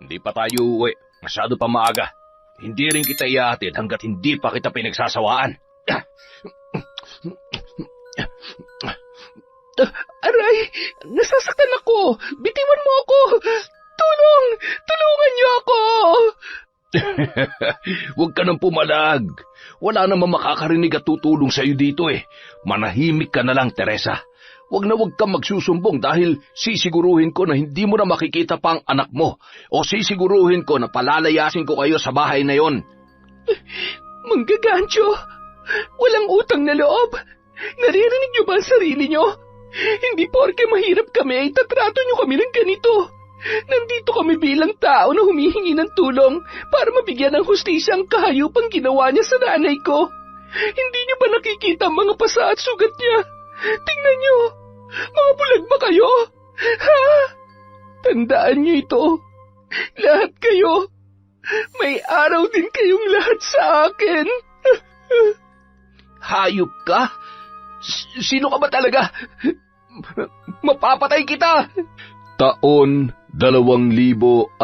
Hindi pa tayo uwi. Masyado pa maaga. Hindi rin kita ihahatid hanggat hindi pa kita pinagsasawaan. Aray, nasasaktan ako. Bitiwan mo ako. Tulong! Tulungan niyo ako! Huwag ka nang pumalag. Wala namang makakarinig at tutulong sa'yo dito eh. Manahimik ka na lang, Teresa. Huwag na huwag kang magsusumbong dahil sisiguruhin ko na hindi mo na makikita pa ang anak mo o sisiguruhin ko na palalayasin ko kayo sa bahay na yon. Manggagancho, walang utang na loob. Naririnig niyo ba ang sarili niyo? Hindi porke mahirap kami ay tatrato niyo kami ng ganito. Nandito kami bilang tao na humihingi ng tulong para mabigyan ng hustisya ang kahayupang ginawa niya sa nanay ko. Hindi niyo ba nakikita ang mga pasa at sugat niya? Tingnan niyo, mga bulag ba kayo? Ha? Tandaan niyo ito. Lahat kayo. May araw din kayong lahat sa akin. Hayop ka? Sino ka ba talaga? Mapapatay kita! Taon 2009.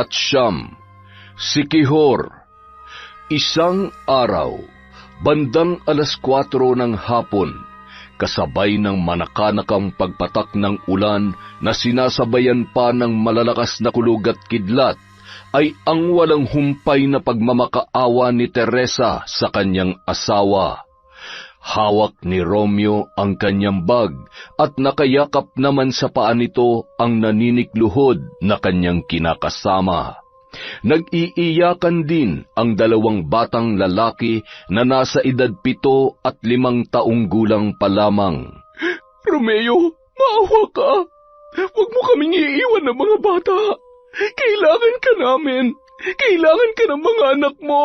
Si Quijor. Isang araw, bandang 4:00 ng hapon, kasabay ng manakanakang pagpatak ng ulan na sinasabayan pa ng malalakas na kulog at kidlat, ay ang walang humpay na pagmamakaawa ni Teresa sa kanyang asawa. Hawak ni Romeo ang kanyang bag at nakayakap naman sa paa nito ang naninikluhod na kanyang kinakasama. Nag-iiyakan din ang 2 batang lalaki na nasa edad 7 at 5 taong gulang pa lamang. Romeo, maawa ka. Huwag mo kaming iiwan ng mga bata. Kailangan ka namin. Kailangan ka ng mga anak mo.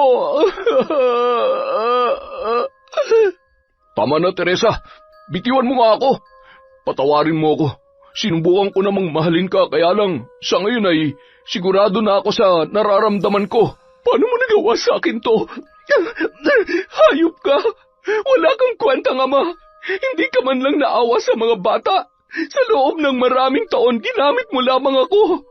Tama na, Teresa. Bitiwan mo nga ako. Patawarin mo ako. Sinubukan ko namang mahalin ka, kaya lang sa ngayon ay sigurado na ako sa nararamdaman ko. Paano mo nagawa sa akin to? Hayop ka. Wala kang kwentang ama. Hindi ka man lang naawa sa mga bata. Sa loob ng maraming taon, ginamit mo lamang ako.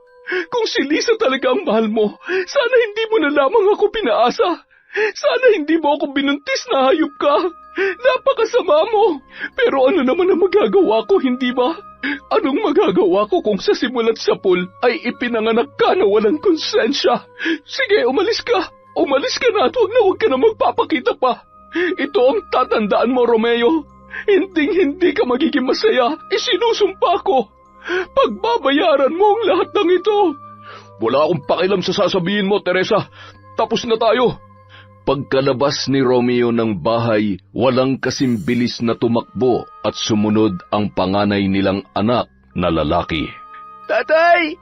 Kung si Lisa talaga ang mahal mo, sana hindi mo na lamang ako pinaasa. Sana hindi mo ako binuntis na hayop ka. Napakasama mo. Pero ano naman ang magagawa ko, hindi ba? Anong magagawa ko kung sa simula't sapul ay ipinanganak ka na walang konsensya? Sige, umalis ka. Umalis ka na at huwag ka na magpapakita pa. Ito ang tatandaan mo, Romeo. Hindi ka magiging masaya. Isinusumpa ko. Pagbabayaran mo ang lahat ng ito. Wala akong pakialam sa sasabihin mo, Teresa. Tapos na tayo. Pagkalabas ni Romeo ng bahay, walang kasimbilis na tumakbo at sumunod ang panganay nilang anak na lalaki. Tatay!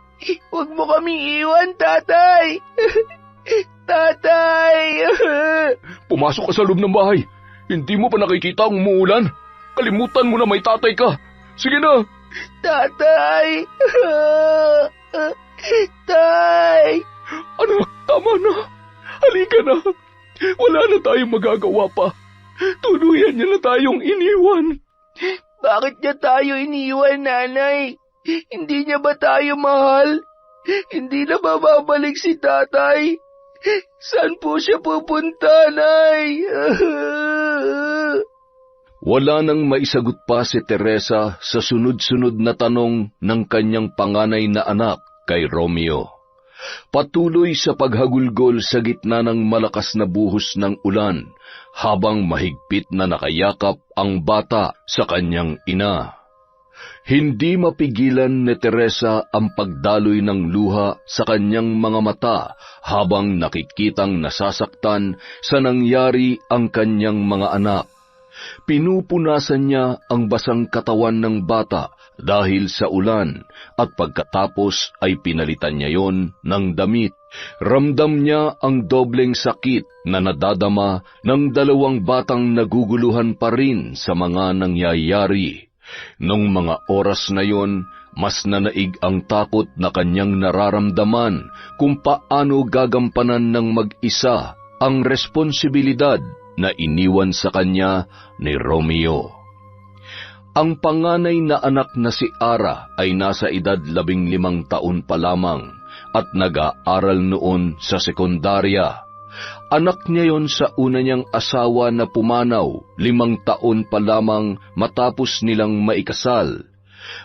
Huwag mo kaming iwan, tatay! Tatay! Pumasok ka sa loob ng bahay. Hindi mo pa nakikita ang umuulan? Kalimutan mo na may tatay ka. Sige na! Tatay! Tay! Anak, tama na. Halika na. Wala na tayong magagawa pa. Tuluyan niya na tayong iniwan. Bakit niya tayo iniwan, nanay? Hindi niya ba tayo mahal? Hindi na ba babalik si tatay? Saan po siya pupunta, nay? Wala nang maisagot pa si Teresa sa sunod-sunod na tanong ng kanyang panganay na anak kay Romeo. Patuloy sa paghagulgol sa gitna ng malakas na buhos ng ulan habang mahigpit na nakayakap ang bata sa kanyang ina. Hindi mapigilan ni Teresa ang pagdaloy ng luha sa kanyang mga mata habang nakikitang nasasaktan sa nangyari ang kanyang mga anak. Pinupunasan niya ang basang katawan ng bata dahil sa ulan at pagkatapos ay pinalitan niya yon ng damit. Ramdam niya ang dobleng sakit na nadadama ng 2 batang naguguluhan pa rin sa mga nangyayari. Nung mga oras na yon, mas nanaig ang takot na kanyang nararamdaman kung paano gagampanan ng mag-isa ang responsibilidad na iniwan sa kanya ni Romeo. Ang panganay na anak na si Ara ay nasa edad 15 taon pa lamang at nag-aaral noon sa sekundarya. Anak niya yon sa una niyang asawa na pumanaw 5 taon pa lamang matapos nilang maikasal.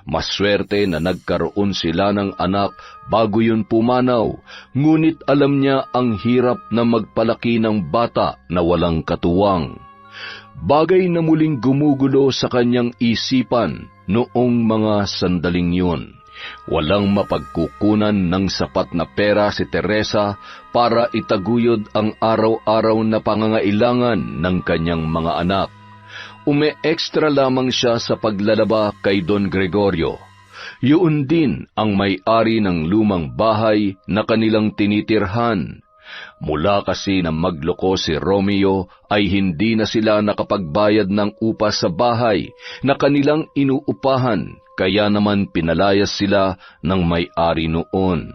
Maswerte na nagkaroon sila ng anak bago yun pumanaw, ngunit alam niya ang hirap na magpalaki ng bata na walang katuwang. Bagay na muling gumugulo sa kanyang isipan noong mga sandaling yun. Walang mapagkukunan ng sapat na pera si Teresa para itaguyod ang araw-araw na pangangailangan ng kanyang mga anak. Ume-extra lamang siya sa paglalaba kay Don Gregorio. Yun din ang may-ari ng lumang bahay na kanilang tinitirhan. Mula kasi na magloko si Romeo ay hindi na sila nakapagbayad ng upa sa bahay na kanilang inuupahan, kaya naman pinalayas sila ng may-ari noon.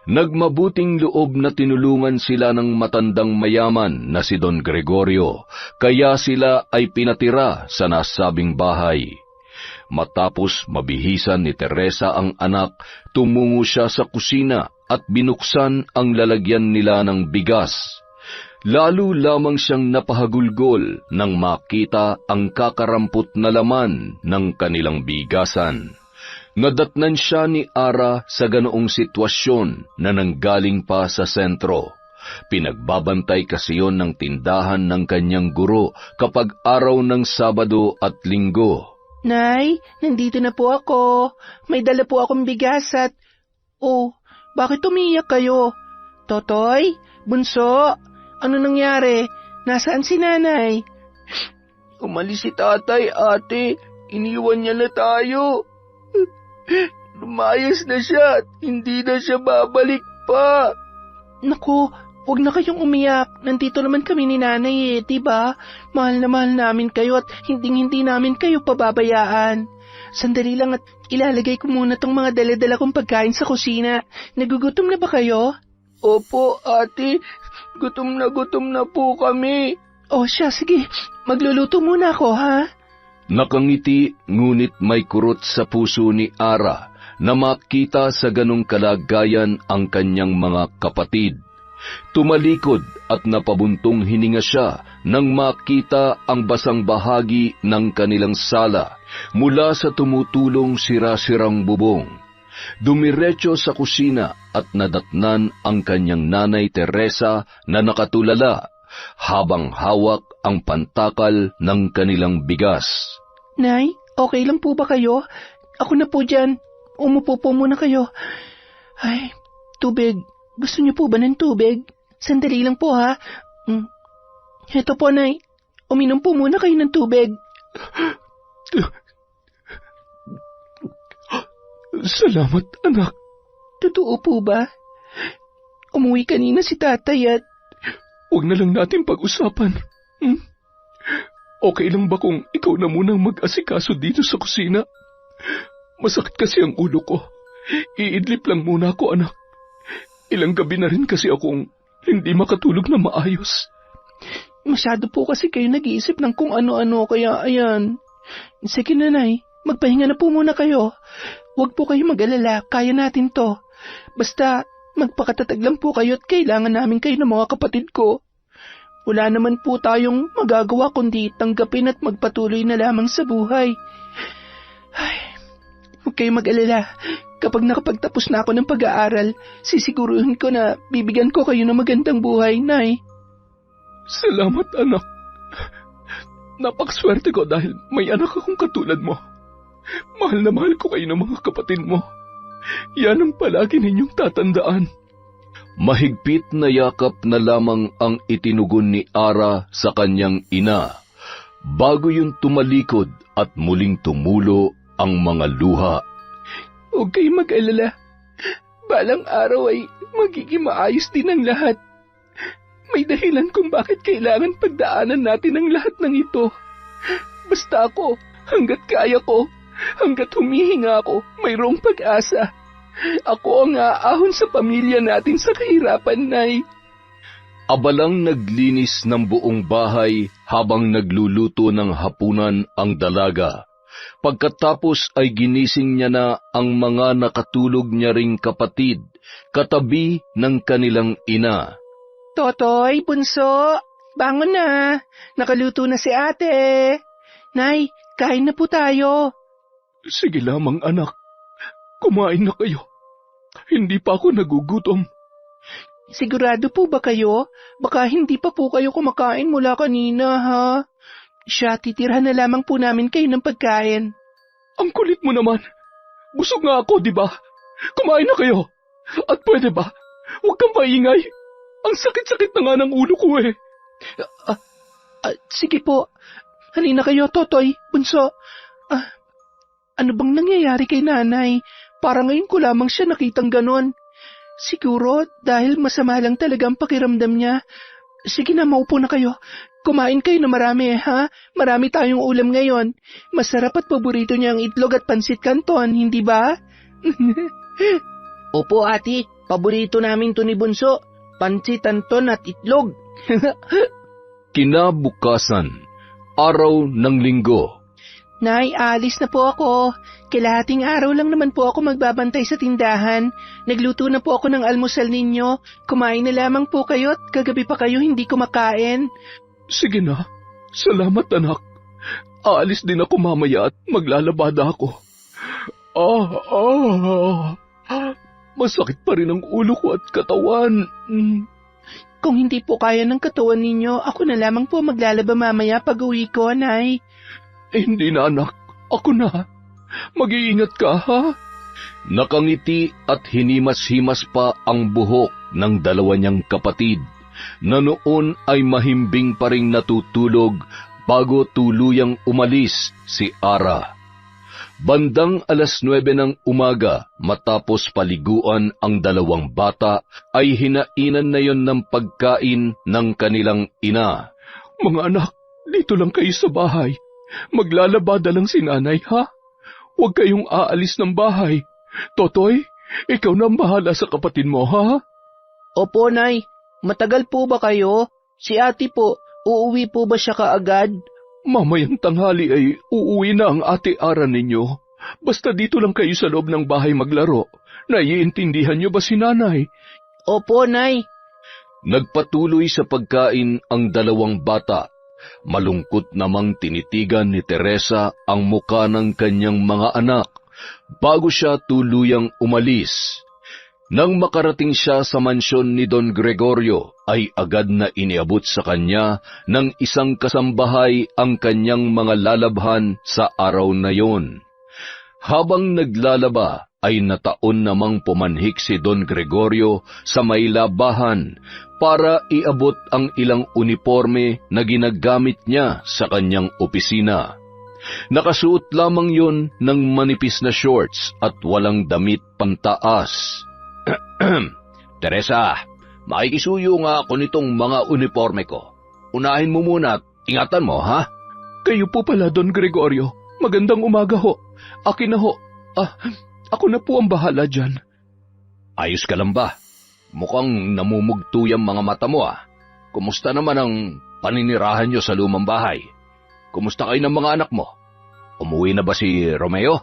Nagmabuting loob na tinulungan sila ng matandang mayaman na si Don Gregorio, kaya sila ay pinatira sa nasabing bahay. Matapos mabihisan ni Teresa ang anak, tumungo siya sa kusina at binuksan ang lalagyan nila ng bigas. Lalo lamang siyang napahagulgol nang makita ang kakarampot na laman ng kanilang bigasan. Nadatnan siya ni Ara sa ganoong sitwasyon na nanggaling pa sa sentro. Pinagbabantay kasi yon ng tindahan ng kanyang guro kapag araw ng Sabado at Linggo. Nay, nandito na po ako. May dala po akong bigas at... Oh, bakit umiyak kayo? Totoy? Bunso? Ano nangyari? Nasaan si nanay? Umalis si tatay, ate. Iniwan niya na tayo. Lumayas na siya at hindi na siya babalik pa. Naku, huwag na kayong umiyak. Nandito naman kami ni nanay diba? Mahal na mahal namin kayo at hindi namin kayo pababayaan. Sandali lang at ilalagay ko muna tong mga dala-dala kong pagkain sa kusina. Nagugutom na ba kayo? Opo, ate. Gutom na po kami. O siya, sige. Magluluto muna ako, ha? Nakangiti ngunit may kurot sa puso ni Ara na makita sa ganong kalagayan ang kanyang mga kapatid. Tumalikod at napabuntong hininga siya nang makita ang basang bahagi ng kanilang sala mula sa tumutulong sira-sirang bubong. Dumiretso sa kusina at nadatnan ang kanyang nanay Teresa na nakatulala habang hawak ang pantakal ng kanilang bigas. Nay, okay lang po ba kayo? Ako na po dyan. Umupo po muna kayo. Ay, tubig. Gusto niyo po ba ng tubig? Sandali lang po, ha? Heto po, Nay. Uminom po muna kayo ng tubig. Salamat, anak. Totoo po ba? Umuwi kanina si tatay at... Huwag na lang natin pag-usapan. Okay lang ba kung ikaw na munang mag-asikaso dito sa kusina? Masakit kasi ang ulo ko. Iidlip lang muna ako, anak. Ilang gabi na rin kasi akong hindi makatulog na maayos. Masyado po kasi kayo nag-iisip ng kung ano-ano, kaya ayan. Sige nanay, magpahinga na po muna kayo. Huwag po kayo mag-alala, kaya natin to. Basta magpakatatag lang po kayo at kailangan namin kayo ng mga kapatid ko. Wala naman po tayong magagawa kundi tanggapin at magpatuloy na lamang sa buhay. Ay, huwag kayo mag-alala. Kapag nakapagtapos na ako ng pag-aaral, sisiguruhin ko na bibigyan ko kayo ng magandang buhay, Nay. Salamat, anak. Napakaswerte ko dahil may anak akong katulad mo. Mahal na mahal ko kayo ng mga kapatid mo. Yan ang palagi ninyong tatandaan. Mahigpit na yakap na lamang ang itinugon ni Ara sa kanyang ina, bago yun tumalikod at muling tumulo ang mga luha. Huwag kayong mag-alala. Balang araw ay magiging maayos din ang lahat. May dahilan kung bakit kailangan pagdaanan natin ang lahat ng ito. Basta ako, hanggat kaya ko, hanggat humihinga ako, mayroong pag-asa. Ako ang aahon sa pamilya natin sa kahirapan, Nay. Abalang naglinis ng buong bahay habang nagluluto ng hapunan ang dalaga. Pagkatapos ay ginising niya na ang mga nakatulog niya ring kapatid, katabi ng kanilang ina. Totoy, bunso, bangon na. Nakaluto na si ate. Nay, kain na po tayo. Sige lamang anak, kumain na kayo. Hindi pa ako nagugutom. Sigurado po ba kayo? Baka hindi pa po kayo kumakain mula kanina, ha? Siya, titirhan na lamang po namin kayo ng pagkain. Ang kulit mo naman. Busog nga ako, di ba? Kumain na kayo. At pwede ba? Huwag kang maingay. Ang sakit-sakit na nga ng ulo ko eh. Sige po. Halina kayo, Totoy, bunso. Ano bang nangyayari kay nanay? Para ngayon ko lamang siya nakitang ganon. Siguro dahil masama lang talaga ang pakiramdam niya. Sige na, maupo na kayo. Kumain kayo na marami, ha? Marami tayong ulam ngayon. Masarap at paborito niya ang itlog at pansit canton, hindi ba? Opo, ate. Paborito namin to ni Bunso. Pansit canton at itlog. Kinabukasan, araw ng linggo. Nay, alis na po ako. Kalahating araw lang naman po ako magbabantay sa tindahan. Nagluto na po ako ng almusal ninyo. Kumain na lamang po kayo at kagabi pa kayo hindi kumakain. Sige na. Salamat anak. Aalis din ako mamaya at maglalabada ako. Masakit pa rin ang ulo ko at katawan. Kung hindi po kaya ng katawan ninyo, ako na lamang po maglalaba mamaya pag uwi ko, Nay. Hindi na anak. Ako na. Mag-iingat ka, ha? Nakangiti at hinimas-himas pa ang buhok ng dalawa niyang kapatid na noon ay mahimbing pa ring natutulog bago tuluyang umalis si Ara. Bandang 9:00 ng umaga matapos paliguan ang dalawang bata ay hinainan na yon ng pagkain ng kanilang ina. Mga anak, dito lang kayo sa bahay. Maglalabada lang si nanay, ha? Huwag kayong aalis ng bahay. Totoy, ikaw na ang bahala sa kapatid mo, ha? Opo, Nay. Matagal po ba kayo? Si ate po, uuwi po ba siya kaagad? Mamayang tanghali ay uuwi na ang ate Ara ninyo. Basta dito lang kayo sa loob ng bahay maglaro. Naiintindihan niyo ba si nanay? Opo, Nay. Nagpatuloy sa pagkain ang dalawang bata. Malungkot namang tinitigan ni Teresa ang muka ng kanyang mga anak bago siya tuluyang umalis. Nang makarating siya sa mansyon ni Don Gregorio, ay agad na iniabot sa kanya ng isang kasambahay ang kanyang mga lalabhan sa araw na yon. Habang naglalaba, ay nataon namang pumanhik si Don Gregorio sa may labahan para iabot ang ilang uniforme na ginagamit niya sa kanyang opisina. Nakasuot lamang yon ng manipis na shorts at walang damit pantaas. Teresa, makikisuyo nga ako nitong mga uniforme ko. Unahin mo muna at ingatan mo, ha? Kayo po pala, Don Gregorio. Magandang umaga ho. Akin na ho. Ako na po ang bahala dyan. Ayos ka lang ba? Mukhang namumugto yung mga mata mo, ah. Kumusta naman ang paninirahan nyo sa lumang bahay? Kumusta kayo ng mga anak mo? Umuwi na ba si Romeo?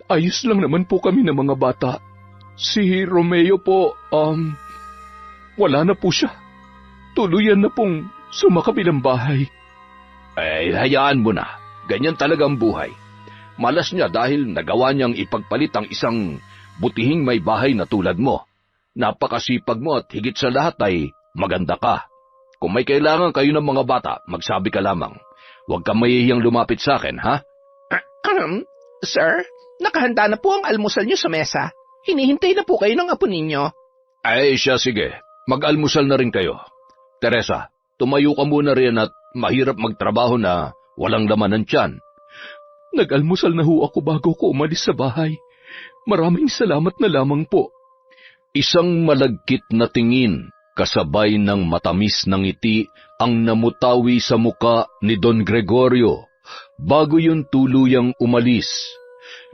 Ayos lang naman po kami ng mga bata. Si Romeo po, wala na po siya. Tuluyan na pong sumakabilang bahay. Hayaan mo na. Ganyan talaga ang buhay. Malas niya dahil nagawa niyang ipagpalit ang isang butihing may bahay na tulad mo. Napakasipag mo at higit sa lahat ay maganda ka. Kung may kailangan kayo ng mga bata, magsabi ka lamang. Huwag kang mahihiyang lumapit sa akin, ha? Sir, nakahanda na po ang almusal niyo sa mesa. Hinihintay na po kayo ng apo ninyo. Ay siya, sige. Mag-almusal na rin kayo. Teresa, tumayo ka muna rin at mahirap magtrabaho na walang laman ng tiyan. Nag-almusal na ho ako bago ko umalis sa bahay. Maraming salamat na lamang po. Isang malagkit na tingin, kasabay ng matamis na ngiti ang namutawi sa muka ni Don Gregorio bago yun tuluyang umalis.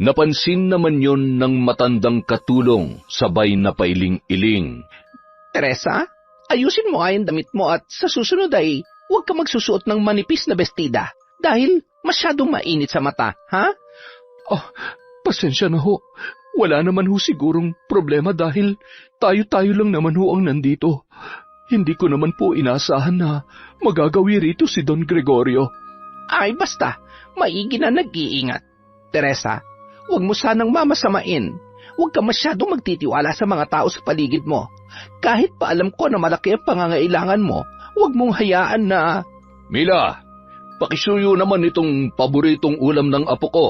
Napansin naman yun ng matandang katulong sabay na pailing-iling. Teresa, ayusin mo nga yung damit mo at sa susunod ay huwag ka magsusuot ng manipis na bestida dahil Masyadong mainit sa mata, ha? Ah, pasensya na ho. Wala naman ho sigurong problema dahil tayo-tayo lang naman ho ang nandito. Hindi ko naman po inaasahan na magagawi rito si Don Gregorio. Ay, basta, maigi na nag-iingat. Teresa, huwag mo sanang mamasamain. Huwag ka masyadong magtitiwala sa mga tao sa paligid mo. Kahit pa alam ko na malaki ang pangangailangan mo, huwag mong hayaan na... Mila, pakisuyo naman itong paboritong ulam ng apo ko.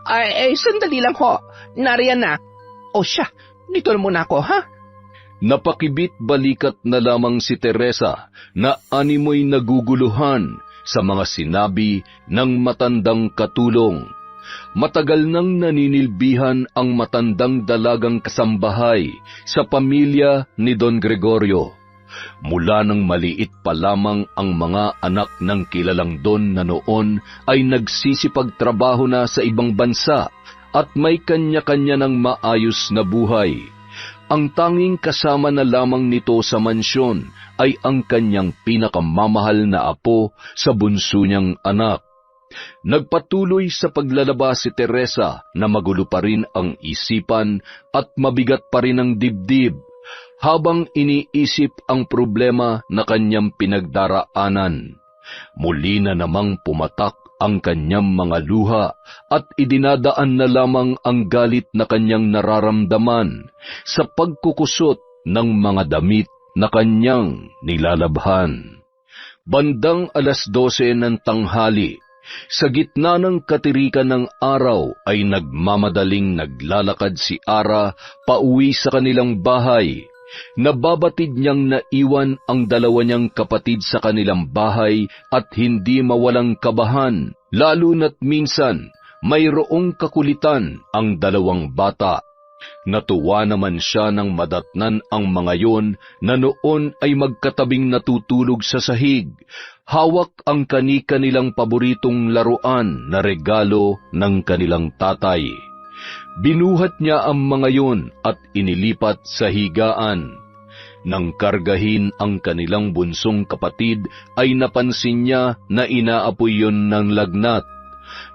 Ay, sandali lang ho. Nariyan na. O siya, dito na muna ako, ha? Napakibit balikat na lamang si Teresa na animoy naguguluhan sa mga sinabi ng matandang katulong. Matagal nang naninilbihan ang matandang dalagang kasambahay sa pamilya ni Don Gregorio. Mula nang maliit pa lamang ang mga anak ng kilalang Don na noon ay nagsisipagtrabaho na sa ibang bansa at may kanya-kanya ng maayos na buhay. Ang tanging kasama na lamang nito sa mansyon ay ang kanyang pinakamamahal na apo sa bunso niyang anak. Nagpatuloy sa paglalaba si Teresa na magulo pa rin ang isipan at mabigat pa rin ang dibdib habang iniisip ang problema na kanyang pinagdaraanan. Muli na namang pumatak ang kanyang mga luha at idinadaan na lamang ang galit na kanyang nararamdaman sa pagkukusot ng mga damit na kanyang nilalabhan. Bandang 12:00 ng tanghali, sa gitna ng katirikan ng araw ay nagmamadaling naglalakad si Ara pauwi sa kanilang bahay. Nababatid niyang naiwan ang dalawa niyang kapatid sa kanilang bahay at hindi mawalang kabahan, lalo na't minsan mayroong kakulitan ang dalawang bata. Natuwa naman siya nang madatnan ang mga yon na noon ay magkatabing natutulog sa sahig, hawak ang kani-kanilang paboritong laruan na regalo ng kanilang tatay. Binuhat niya ang mga yon at inilipat sa higaan. Nang kargahin ang kanilang bunsong kapatid ay napansin niya na inaapoy yon ng lagnat.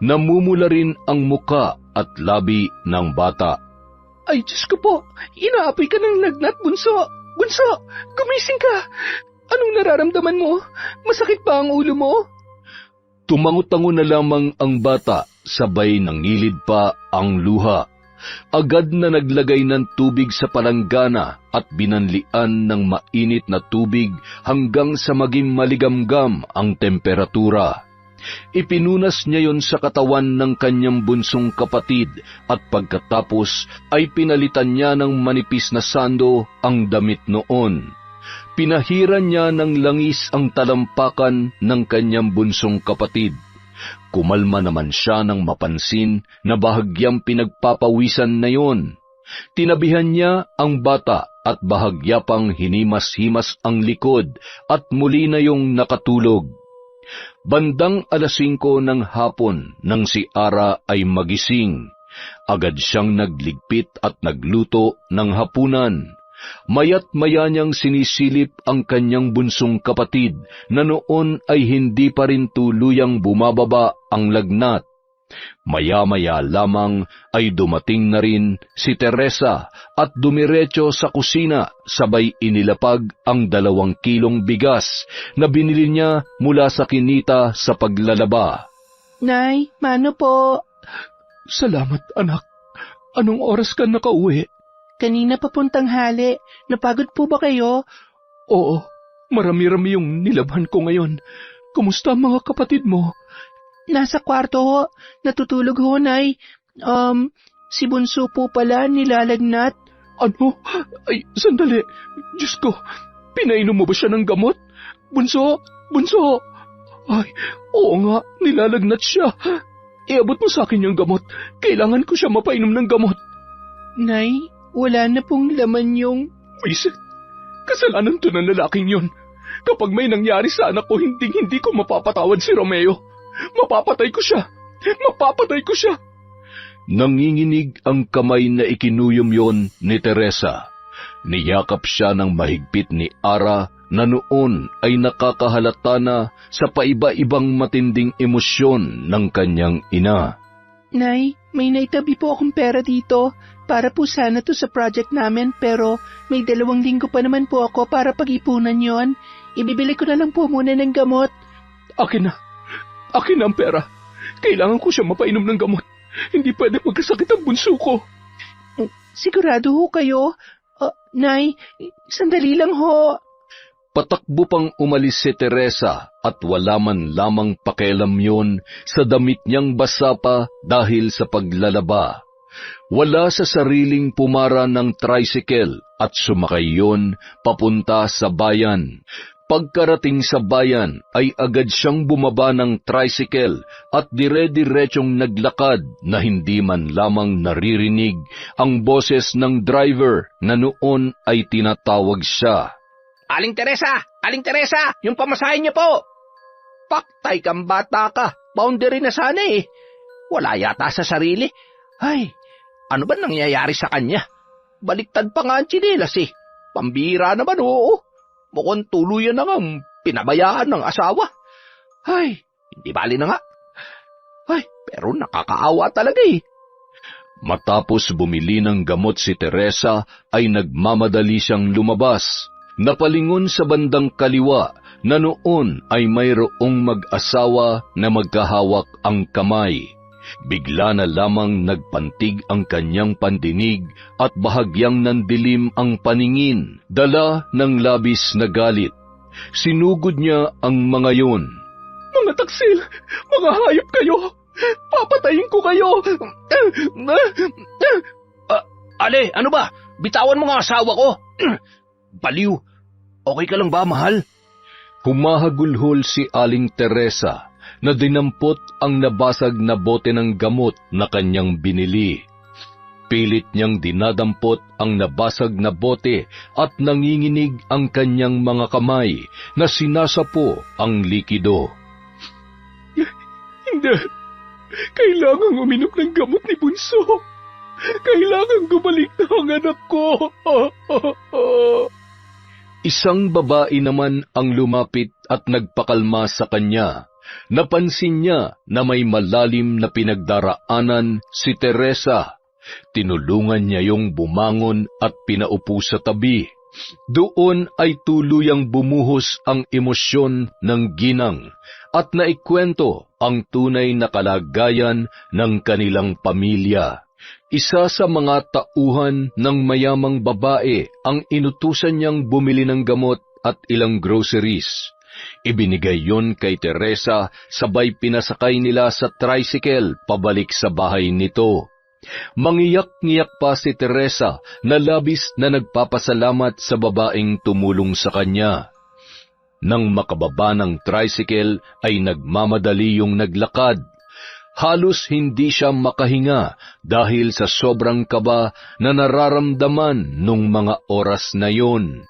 Namumula rin ang muka at labi ng bata. Ay, Diyos ko po, inaapoy ka ng lagnat, bunso. Bunso, gumising ka. Anong nararamdaman mo? Masakit ba ang ulo mo? Tumango-tango na lamang ang bata, sabay nangilid pa ang luha. Agad na naglagay ng tubig sa palanggana at binanlian ng mainit na tubig hanggang sa maging maligamgam ang temperatura. Ipinunas niya yon sa katawan ng kanyang bunsong kapatid at pagkatapos ay pinalitan niya ng manipis na sando ang damit noon. Pinahiran niya ng langis ang talampakan ng kanyang bunsong kapatid. Kumalma naman siya nang mapansin na bahagyang pinagpapawisan na yon. Tinabihan niya ang bata at bahagya pang hinimas-himas ang likod at muli na yung nakatulog. Bandang 5:00 ng hapon nang si Ara ay magising, agad siyang nagligpit at nagluto ng hapunan. Mayat-maya niyang sinisilip ang kanyang bunsong kapatid na noon ay hindi pa rin tuluyang bumababa ang lagnat. Maya-maya lamang ay dumating na rin si Teresa at dumiretso sa kusina sabay inilapag ang 2 kilong bigas na binili niya mula sa kinita sa paglalaba. Nay, mano po? Salamat, anak. Anong oras ka nakauwi? Kanina papuntang hali. Napagod po ba kayo? Oo, marami-rami yung nilabhan ko ngayon. Kumusta ang mga kapatid mo? Nasa kwarto ho. Natutulog ho, Nay. Si Bunso po pala nilalagnat. Ano? Ay, sandali. Diyos ko, pinainom mo ba siya ng gamot? Bunso? Bunso? Ay, oo nga, nilalagnat siya. Iabot mo sa akin yung gamot. Kailangan ko siya mapainom ng gamot. Nay, wala na pong laman yung... Wisit, kasalanan to ng lalaking yun. Kapag may nangyari sa anak ko, hindi ko mapapatawad si Romeo. Mapapatay ko siya! Mapapatay ko siya! Nanginginig ang kamay na ikinuyom yon ni Teresa. Niyakap siya ng mahigpit ni Ara na noon ay nakakahalata na sa paiba-ibang matinding emosyon ng kanyang ina. Nay, may naitabi po akong pera dito. Para po sana to sa project namin pero may 2 linggo pa naman po ako para pag-ipunan yon. Ibibili ko na lang po muna ng gamot. Akin na. Akin na ang pera. Kailangan ko siya mapainom ng gamot. Hindi pwede magkasakit ang bunso ko. Sigurado ho kayo? Nay, sandali lang ho. Patakbo pang umalis si Teresa at wala man lamang pakialam yun sa damit niyang basa pa dahil sa paglalaba. Wala sa sariling pumara ng tricycle at sumakay yun papunta sa bayan. Pagkarating sa bayan ay agad siyang bumaba ng tricycle at dire-diretsyong naglakad na hindi man lamang naririnig ang boses ng driver na noon ay tinatawag siya. Aling Teresa! Aling Teresa! Yung pamasahin niyo po! Paktay kang bata ka. Boundary na sana eh. Wala yata sa sarili. Ay, ano ba nangyayari sa kanya? Baliktad pa nga ang tsinelas eh. Pambira naman oo. Mukhang tuluyan na nga pinabayaan ng asawa. Ay, hindi bali na nga. Ay, pero nakakaawa talaga eh. Matapos bumili ng gamot si Teresa ay nagmamadali siyang lumabas. Napalingon sa bandang kaliwa na noon ay mayroong mag-asawa na magkahawak ang kamay. Bigla na lamang nagpantig ang kanyang pandinig at bahagyang nandilim ang paningin, dala ng labis na galit. Sinugod niya ang mga yun. Mga taksil! Mga hayop kayo! Papatayin ko kayo! Ale, ano ba? Bitawan mo nga asawa ko! Baliw! Okay ka lang ba, mahal? Humahagulhol si Aling Teresa na dinampot ang nabasag na bote ng gamot na kanyang binili. Pilit niyang dinadampot ang nabasag na bote at nanginginig ang kanyang mga kamay na sinasapo ang likido. Hindi. Kailangang uminom ng gamot ni Bunso. Kailangang gumalik na ang anak ko. Isang babae naman ang lumapit at nagpakalma sa kanya. Napansin niya na may malalim na pinagdaraanan si Teresa. Tinulungan niya yung bumangon at pinaupo sa tabi. Doon ay tuluyang bumuhos ang emosyon ng ginang at naikwento ang tunay na kalagayan ng kanilang pamilya. Isa sa mga tauhan ng mayamang babae ang inutusan niyang bumili ng gamot at ilang groceries. Ibinigay yon kay Teresa sabay pinasakay nila sa tricycle pabalik sa bahay nito. Mangiyak-ngiyak pa si Teresa na labis na nagpapasalamat sa babaeng tumulong sa kanya. Nang makababa ng tricycle ay nagmamadali yung naglakad. Halos hindi siya makahinga dahil sa sobrang kaba na nararamdaman nung mga oras na yon.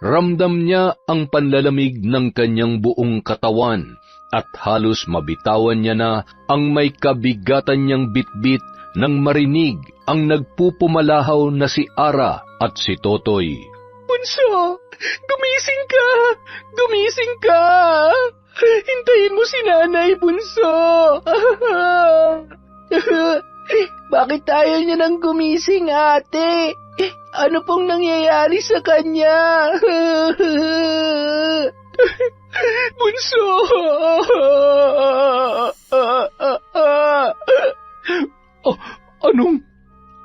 Ramdam niya ang panlalamig ng kanyang buong katawan at halos mabitawan niya na ang may kabigatan niyang bitbit nang marinig ang nagpupumalahaw na si Ara at si Totoy. Bunso, gumising ka! Gumising ka! Hintayin mo si Nanay, Bunso! Bakit tayo niya nang gumising, ate? Ano pong nangyayari sa kanya? Bunso!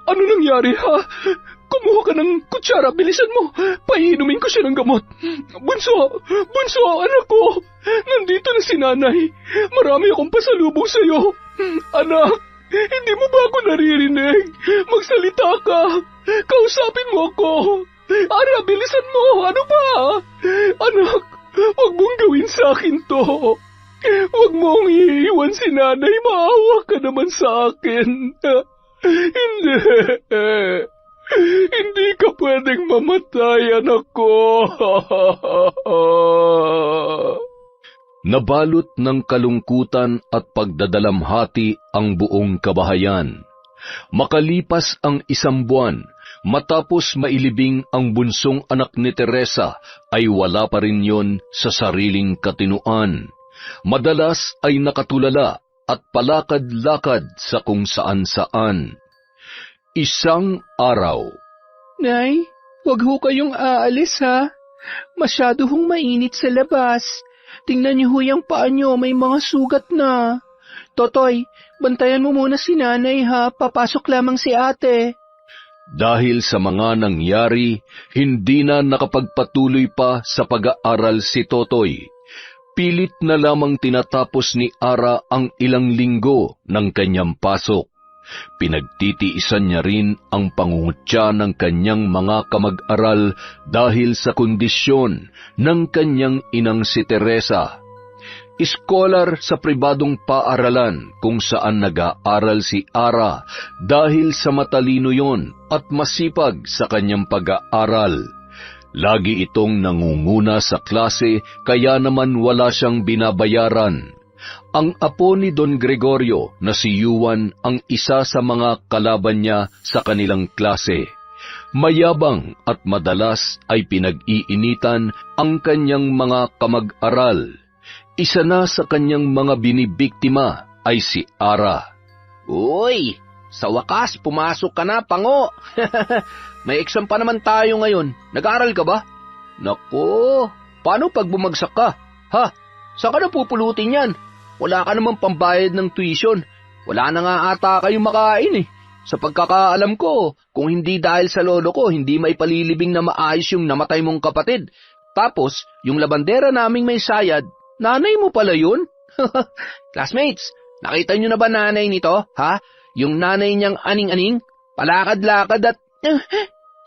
Ano nangyari, ha? Kumuha ka ng kutsara, bilisan mo. Paiinumin ko siya ng gamot. Bunso, anak ko. Nandito na si Nanay. Marami akong pasalubong sa'yo. Anak, hindi mo ba ako naririnig? Magsalita ka. Kausapin mo ako. Ara, bilisan mo. Ano ba? Anak, huwag mong gawin sa akin to. Huwag mong iiwan si Nanay. Maawa ka naman sa akin. Hindi. Hindi ka pwedeng mamatay, anak ko. Nabalot ng kalungkutan at pagdadalamhati ang buong kabahayan. Makalipas ang 1 buwan, Matapos mailibing ang bunsong anak ni Teresa, ay wala pa rin yon sa sariling katinuan. Madalas ay nakatulala at palakad-lakad sa kung saan-saan. Isang araw, Nay, wag ho kayong aalis ha. Masyado hong mainit sa labas. Tingnan niyo ho yung paa niyo, may mga sugat na. Totoy, bantayan mo muna si nanay ha, papasok lamang si ate. dahil sa mga nangyari, hindi na nakapagpatuloy pa sa pag-aaral si Totoy. Pilit na lamang tinatapos ni Ara ang ilang linggo ng kanyang pasok. Pinagtitiisan niya rin ang pangungutya ng kanyang mga kamag-aral dahil sa kondisyon ng kanyang inang si Teresa. Iskolar sa pribadong paaralan kung saan nag-aaral si Ara dahil sa matalino yon at masipag sa kanyang pag-aaral. Lagi itong nangunguna sa klase kaya naman wala siyang binabayaran. Ang apo ni Don Gregorio na si Yuan ang isa sa mga kalaban niya sa kanilang klase. Mayabang at madalas ay pinag-iinitan ang kanyang mga kamag-aral. Isa na sa kanyang mga binibiktima ay si Ara. Uy, sa wakas pumasok ka na, Pango. May exam pa naman tayo ngayon. Nag-aaral ka ba? Naku, paano pag bumagsak ka? Ha? Saan ka na pupulutin yan? Wala ka namang pambayad ng tuition. Wala na nga ata kayong makain eh. Sa pagkakaalam ko, kung hindi dahil sa lolo ko, hindi maipalilibing na maayos yung namatay mong kapatid. Tapos, yung labandera naming may sayad, nanay mo pala yun? Classmates, nakita nyo na ba nanay nito, ha? Yung nanay niyang aning-aning, palakad-lakad at...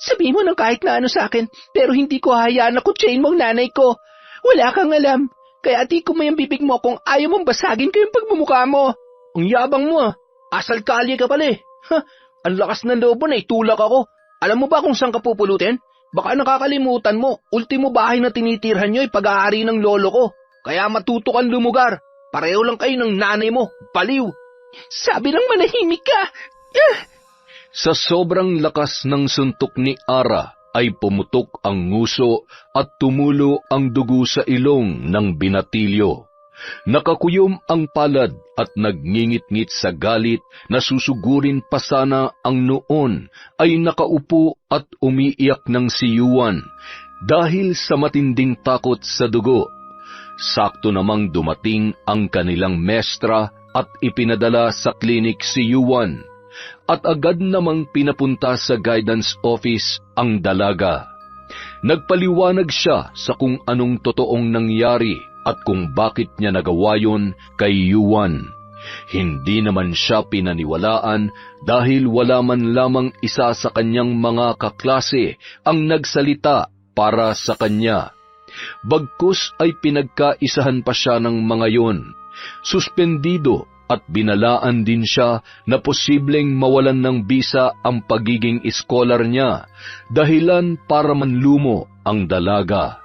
sabihin mo ng kahit na ano sa akin, pero hindi ko hayaan na kutsain mo ang nanay ko. Wala kang alam, kaya di ko may ang bibig mo kung ayaw mong basagin ko yung pagmumukha mo. Ang yabang mo asal kalye ka pala eh. Ang lakas ng loob mo na itulak ako. Alam mo ba kung saan ka pupulutin? Baka nakakalimutan mo, ultimo bahay na tinitirhan nyo ay pag-aari ng lolo ko. Kaya matuto kang lumugar. Pareho lang kayo ng nanay mo, baliw. Sabi lang manahimik ka. Sa sobrang lakas ng suntok ni Ara ay pumutok ang nguso at tumulo ang dugo sa ilong ng binatilyo. Nakakuyom ang palad at nagngingit-ngit sa galit na susugurin pa sana ang noon ay nakaupo at umiiyak ng si Yuan dahil sa matinding takot sa dugo. Sakto namang dumating ang kanilang mestra at ipinadala sa klinik si Yuan at agad namang pinapunta sa guidance office ang dalaga. Nagpaliwanag siya sa kung anong totoong nangyari at kung bakit niya nagawa yon kay Yuan. Hindi naman siya pinaniwalaan dahil wala man lamang isa sa kanyang mga kaklase ang nagsalita para sa kanya. Bagkus ay pinagkaisahan pa siya ng mga yon. Suspendido at binalaan din siya na posibleng mawalan ng bisa ang pagiging iskolar niya, dahilan para manlumo ang dalaga.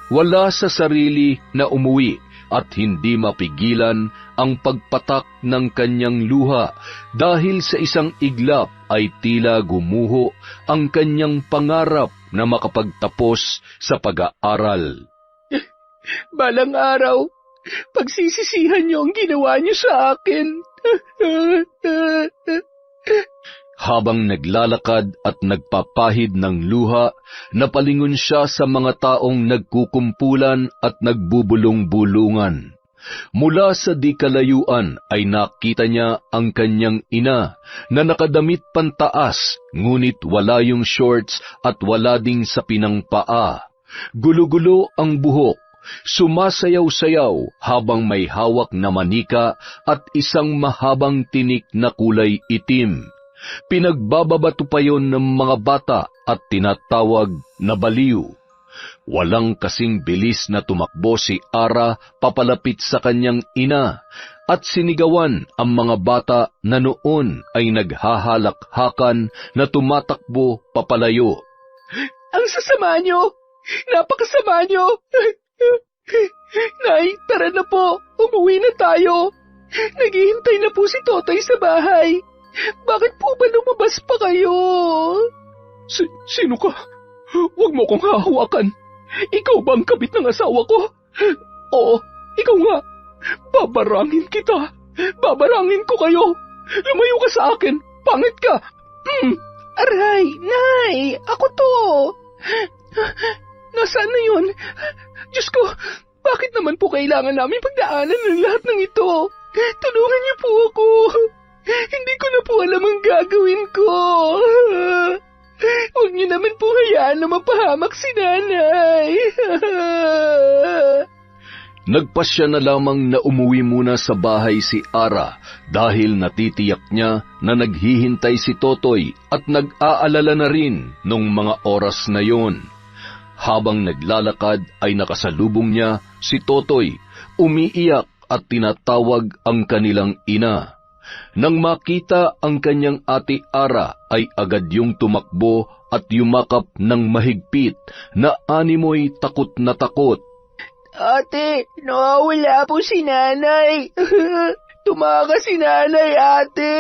Wala sa sarili na umuwi at hindi mapigilan ang pagpatak ng kanyang luha dahil sa isang iglap ay tila gumuho ang kanyang pangarap na makapagtapos sa pag-aaral. Balang araw, pagsisisihan niyo ang ginawa niyo sa akin. Habang naglalakad at nagpapahid ng luha, napalingon siya sa mga taong nagkukumpulan at nagbubulong-bulungan. Mula sa di kalayuan ay nakita niya ang kanyang ina na nakadamit pantaas, ngunit wala yung shorts at wala ding sa pinangpaa. Gulo-gulo ang buhok, sumasayaw-sayaw habang may hawak na manika at isang mahabang tinik na kulay itim. Pinagbababato pa yon ng mga bata at tinatawag na baliw. Walang kasing bilis na tumakbo si Ara papalapit sa kanyang ina at sinigawan ang mga bata na noon ay naghahalakhakan na tumatakbo papalayo. Ang sasama niyo! Napakasama niyo! Nay, tara na po! Umuwi na tayo! Naghihintay na po si Totoy sa bahay! Bakit po ba lumabas pa kayo? Sino ka? Huwag mo kong hahawakan. Ikaw ba ang kabit ng asawa ko? Oo, ikaw nga. Babarangin kita. Babarangin ko kayo. Lumayo ka sa akin. Pangit ka. Aray, Nay! Ako to! Nasaan na yun? Diyos ko, bakit naman po kailangan namin pagdaanan ng lahat ng ito? Tulungan niyo po ako. Hindi ko na po alam ang gagawin ko. Huwag niyo naman po hayaan na mapahamak si Nanay. Nagpasya na lamang na umuwi muna sa bahay si Ara dahil natitiyak niya na naghihintay si Totoy at nag-aalala na rin nung mga oras na yon. Habang naglalakad ay nakasalubong niya si Totoy, umiiyak at tinatawag ang kanilang ina. Nang makita ang kanyang ate Ara ay agad yung tumakbo at yumakap ng mahigpit na animoy takot na takot. Ate, nawawala po si Nanay. Tumakas si Nanay, ate.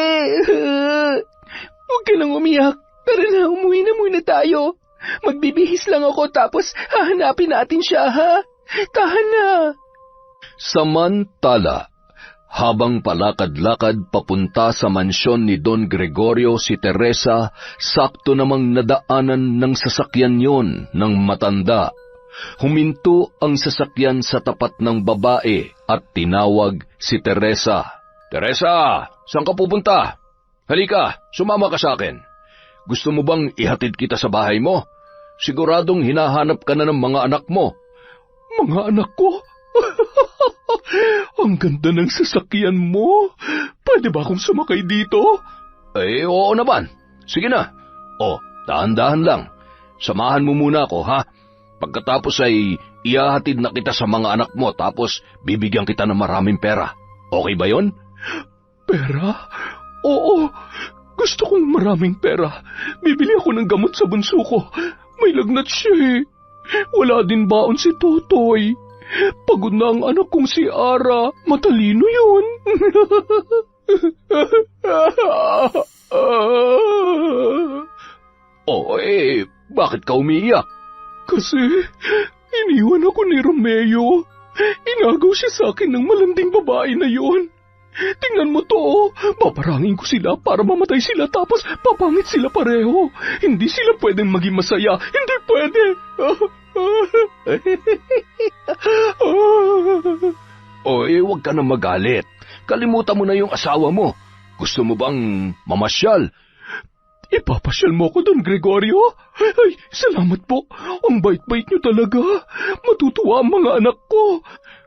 Huwag ka nang umiyak. Tara na, umuwi na muna tayo. Magbibihis lang ako tapos hahanapin natin siya, ha? Tahan na. Samantala, habang palakad-lakad papunta sa mansyon ni Don Gregorio si Teresa, sakto namang nadaanan ng sasakyan yon ng matanda. Huminto ang sasakyan sa tapat ng babae at tinawag si Teresa. Teresa, saan ka pupunta? Halika, sumama ka sa akin. Gusto mo bang ihatid kita sa bahay mo? Siguradong hinahanap ka na ng mga anak mo. Mga anak ko? Ang ganda ng sasakyan mo. Pwede ba akong sumakay dito? Oo naman. Sige na. Dahan-dahan lang. Samahan mo muna ako, ha? Pagkatapos ay ihahatid na kita sa mga anak mo tapos bibigyan kita ng maraming pera. Okay ba yon? Pera? Oo. Gusto kong maraming pera. Bibili ako ng gamot sa bunso ko. May lagnat siya eh. Wala din baon si Totoy. Pagod na ang anak kong si Ara. Matalino yun. Bakit ka umiiyak? Kasi iniwan ako ni Romeo. Inagaw siya sa akin ng malanding babae na yon. Tingnan mo to, paparangin ko sila para mamatay sila tapos papangit sila pareho. Hindi sila pwedeng maging masaya. Hindi pwede. Huwag ka na magalit. Kalimutan mo na yung asawa mo. Gusto mo bang mamasyal? Ipapasyal mo ko, Don Gregorio? Ay, salamat po. Ang bait-bait niyo talaga. Matutuwa ang mga anak ko.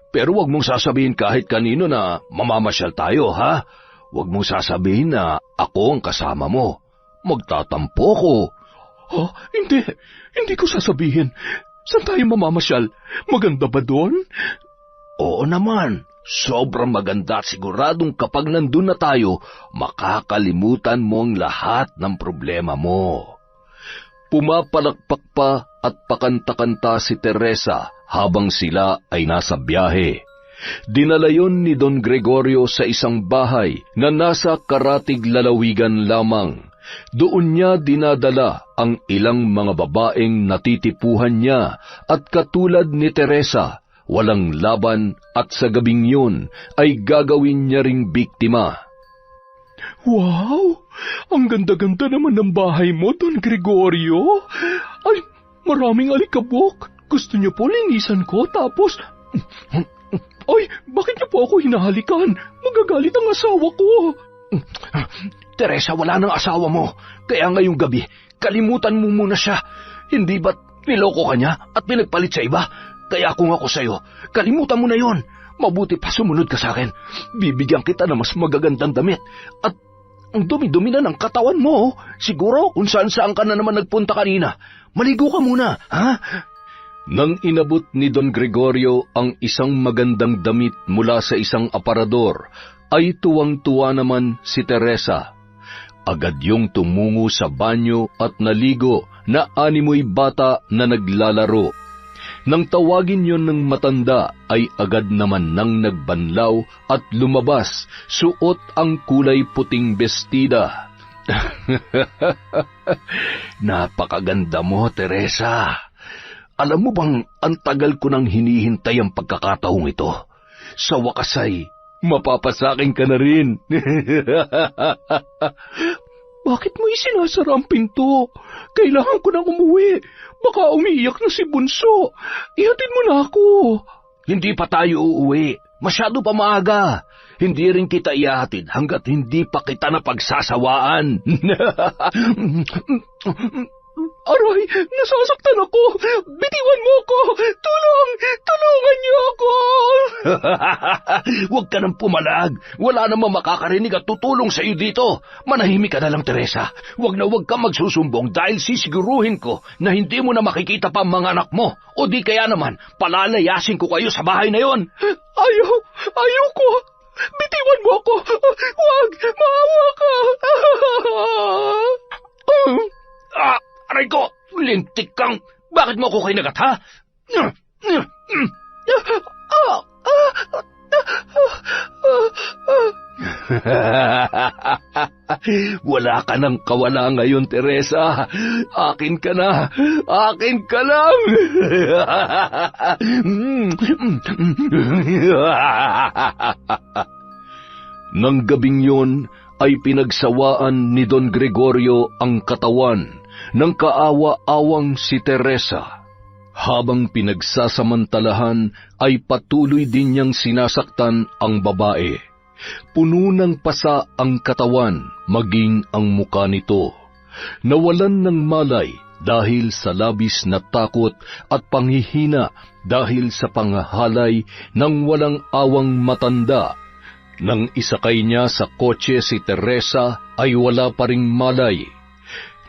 Pero wag mong sasabihin kahit kanino na mamamasyal tayo, ha? Wag mong sasabihin na ako ang kasama mo. Magtatampo ko. Ha? Hindi. Hindi ko sasabihin. Saan tayo mamamasyal? Maganda ba doon? Oo naman. Sobrang maganda at siguradong kapag nandun na tayo, makakalimutan mo ang lahat ng problema mo. Pumapalakpak pa at pakanta-kanta si Teresa habang sila ay nasa biyahe. Dinala yon ni Don Gregorio sa isang bahay na nasa karatig lalawigan lamang. Doon niya dinadala ang ilang mga babaeng natitipuhan niya at katulad ni Teresa, walang laban at sa gabing yun ay gagawin niya ring biktima. Wow! Ang ganda-ganda naman ng bahay mo, Don Gregorio. Ay, maraming alikabok. Gusto niyo po linisan ko tapos... Ay, bakit niyo po ako hinahalikan? Magagalit ang asawa ko. Teresa, wala nang asawa mo. Kaya ngayong gabi, kalimutan mo muna siya. Hindi ba't niloko ka niya at pinagpalit sa iba? Kaya kung ako sa'yo, kalimutan mo na yon. Mabuti pa sumunod ka sa akin. Bibigyan kita ng mas magagandang damit. At ang dumi-dumi na ng katawan mo. Siguro kung saan-saan ka na naman nagpunta kanina. Maligo ka muna, ha? Nang inabot ni Don Gregorio ang isang magandang damit mula sa isang aparador, ay tuwang-tuwa naman si Teresa. Agad yung tumungo sa banyo at naligo na animoy bata na naglalaro. Nang tawagin yon ng matanda, ay agad naman nang nagbanlaw at lumabas, suot ang kulay puting bestida. Napakaganda mo, Teresa. Alam mo bang ang tagal ko nang hinihintay ang pagkakataong ito? Sa wakas ay mapapasakin ka na rin. Bakit mo isinasara ang pinto? Kailangan ko nang umuwi. Baka umiiyak na si Bunso. Ihatid mo na ako. Hindi pa tayo uuwi. Masyado pa maaga. Hindi rin kita ihahatid hanggat hindi pa kita napagsasawaan. Aray, nasasaktan ako. Bitiwan mo ako. Tulungan niyo ako. Huwag ka nang pumalag. Wala namang makakarinig at tutulong sa iyo dito. Manahimik ka na lang, Teresa. Huwag na huwag kang magsusumbong dahil sisiguruhin ko na hindi mo na makikita pa ang mga anak mo. O di kaya naman, palalayasin ko kayo sa bahay na yon. Ayaw ko. Bitiwan mo ako. Huwag, maawa ka. Aray ko, lintik kang. Bakit mo ako kinagat, ha? Wala ka nang kawala ngayon, Teresa. Akin ka na. Akin ka lang. Nang gabing yon ay pinagsawaan ni Don Gregorio ang katawan ng kaawa-awang si Teresa. Habang pinagsasamantalahan ay patuloy din niyang sinasaktan ang babae. Puno ng pasa ang katawan, maging ang muka nito. Nawalan ng malay dahil sa labis na takot at panghihina dahil sa panghahalay ng walang awang matanda. Nang isakay niya sa kotse si Teresa ay wala pa ring malay.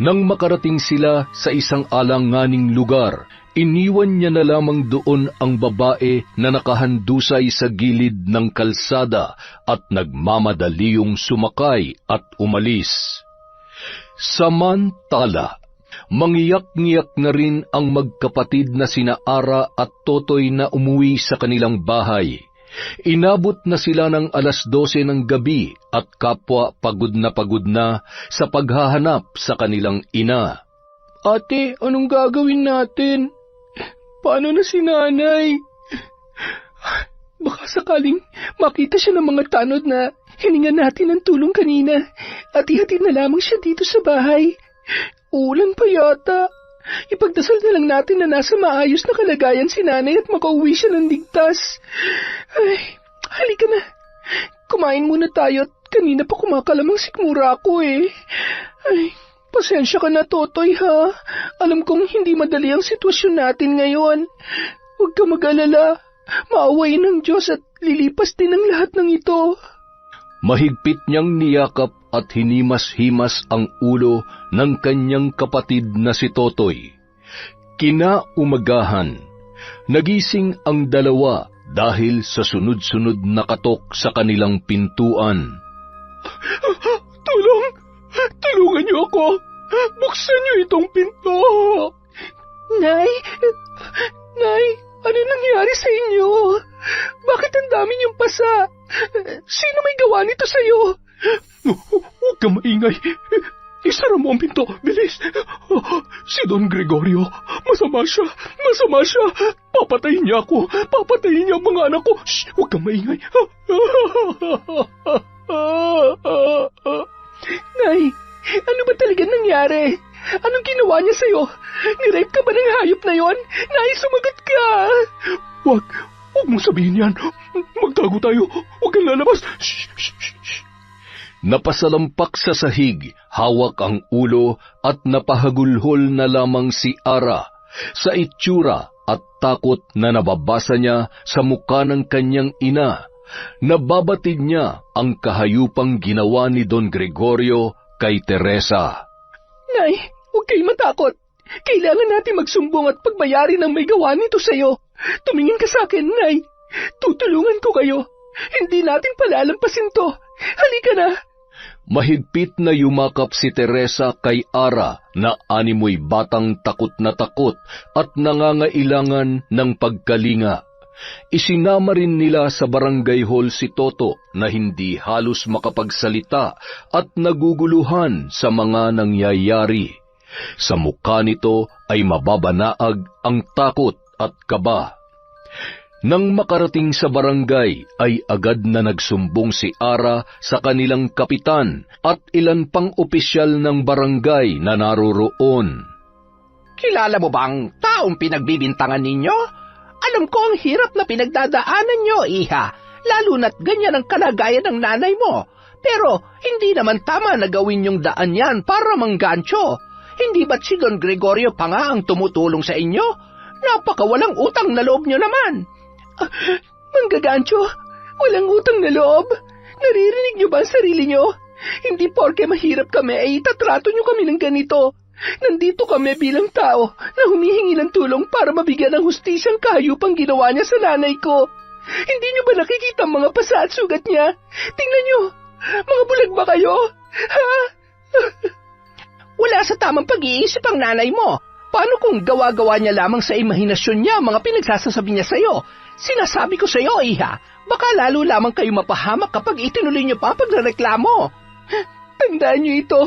Nang makarating sila sa isang alanganing lugar, iniwan niya na lamang doon ang babae na nakahandusay sa gilid ng kalsada at nagmamadaliong sumakay at umalis. Samantala, mangiyak-ngiyak na rin ang magkapatid na sina Ara at Totoy na umuwi sa kanilang bahay. Inabot na sila ng 12:00 ng gabi at kapwa pagod na sa paghahanap sa kanilang ina. Ate, anong gagawin natin? Paano na si nanay? Baka sakaling makita siya ng mga tanod na hiningan natin ng tulong kanina at ihatid na lamang siya dito sa bahay. Ulan pa yata. Ipagdasal na lang natin na nasa maayos na kalagayan si nanay at makauwi siya ng ligtas. Ay, halika na. Kumain muna tayo at kanina pa kumakalamang sikmura ako eh. Ay, pasensya ka na, Totoy, ha? Alam kong hindi madali ang sitwasyon natin ngayon. Huwag ka mag-alala. Maawain ng Diyos at lilipas din ang lahat ng ito. Mahigpit niyang niyakap at hinimas-himas ang ulo ng kanyang kapatid na si Totoy. Kinaumagahan, nagising ang dalawa dahil sa sunod-sunod na katok sa kanilang pintuan. Tulungan niyo ako! Buksan niyo itong pinto! Nay, ano nangyari sa inyo? Bakit ang dami niyong pasa? Sino may gawa nito sa'yo? Huwag ka maingay. Isara mo ang pinto, bilis. Si Don Gregorio, masama siya. Papatayin niya ako. Papatayin niya ang mga anak ko. Shh, huwag ka maingay. Nay, ano ba talaga nangyari? Anong ginawa niya sa'yo? Nirape ka ba ng hayop na yon? Nay, sumagot ka! Huwag mong sabihin yan. Magtago tayo. Huwag kang lalabas. Shh, shh, shh. Napasalampak sa sahig, hawak ang ulo at napahagulhol na lamang si Ara sa itsura at takot na nababasa niya sa muka ng kanyang ina. Nababatid niya ang kahayupang ginawa ni Don Gregorio kay Teresa. Nay, huwag kayo matakot. Kailangan natin magsumbong at pagbayarin ang may gawa nito sa'yo. Tumingin ka sa akin, Nay. Tutulungan ko kayo. Hindi natin palalampasin to. Halika na. Mahigpit na yumakap si Teresa kay Ara na animoy batang takot na takot at nangangailangan ng pagkalinga. Isinama rin nila sa barangay hall si Toto na hindi halos makapagsalita at naguguluhan sa mga nangyayari. Sa mukha nito ay mababanaag ang takot at kaba. Nang makarating sa barangay ay agad na nagsumbong si Ara sa kanilang kapitan at ilan pang opisyal ng barangay na naroroon. Kilala mo ba ang taong pinagbibintangan ninyo? Alam ko ang hirap na pinagdadaanan nyo, iha, lalo na't ganyan ang kalagayan ng nanay mo. Pero hindi naman tama na gawin yung daan yan para manggancho. Hindi ba't si Don Gregorio pa nga ang tumutulong sa inyo? Napakawalang utang na loob nyo naman. Manggagancho, walang utang na loob. Naririnig nyo ba ang sarili nyo? Hindi porke mahirap kami ay itatrato nyo kami ng ganito. Nandito kami bilang tao na humihingi ng tulong para mabigyan ng hustisyang kahayupang ginawa niya sa nanay ko. Hindi niyo ba nakikita ang mga pasa at sugat niya? Tingnan niyo, mga bulag ba kayo? Ha? Wala sa tamang pag-iisip ang nanay mo. Paano kung gawa-gawa niya lamang sa imahinasyon niya mga pinagsasasabi niya sa'yo? Sinasabi ko sa'yo, iha, baka lalo lamang kayo mapahamak kapag itinuloy niyo pa pagrereklamo. Tandaan niyo ito,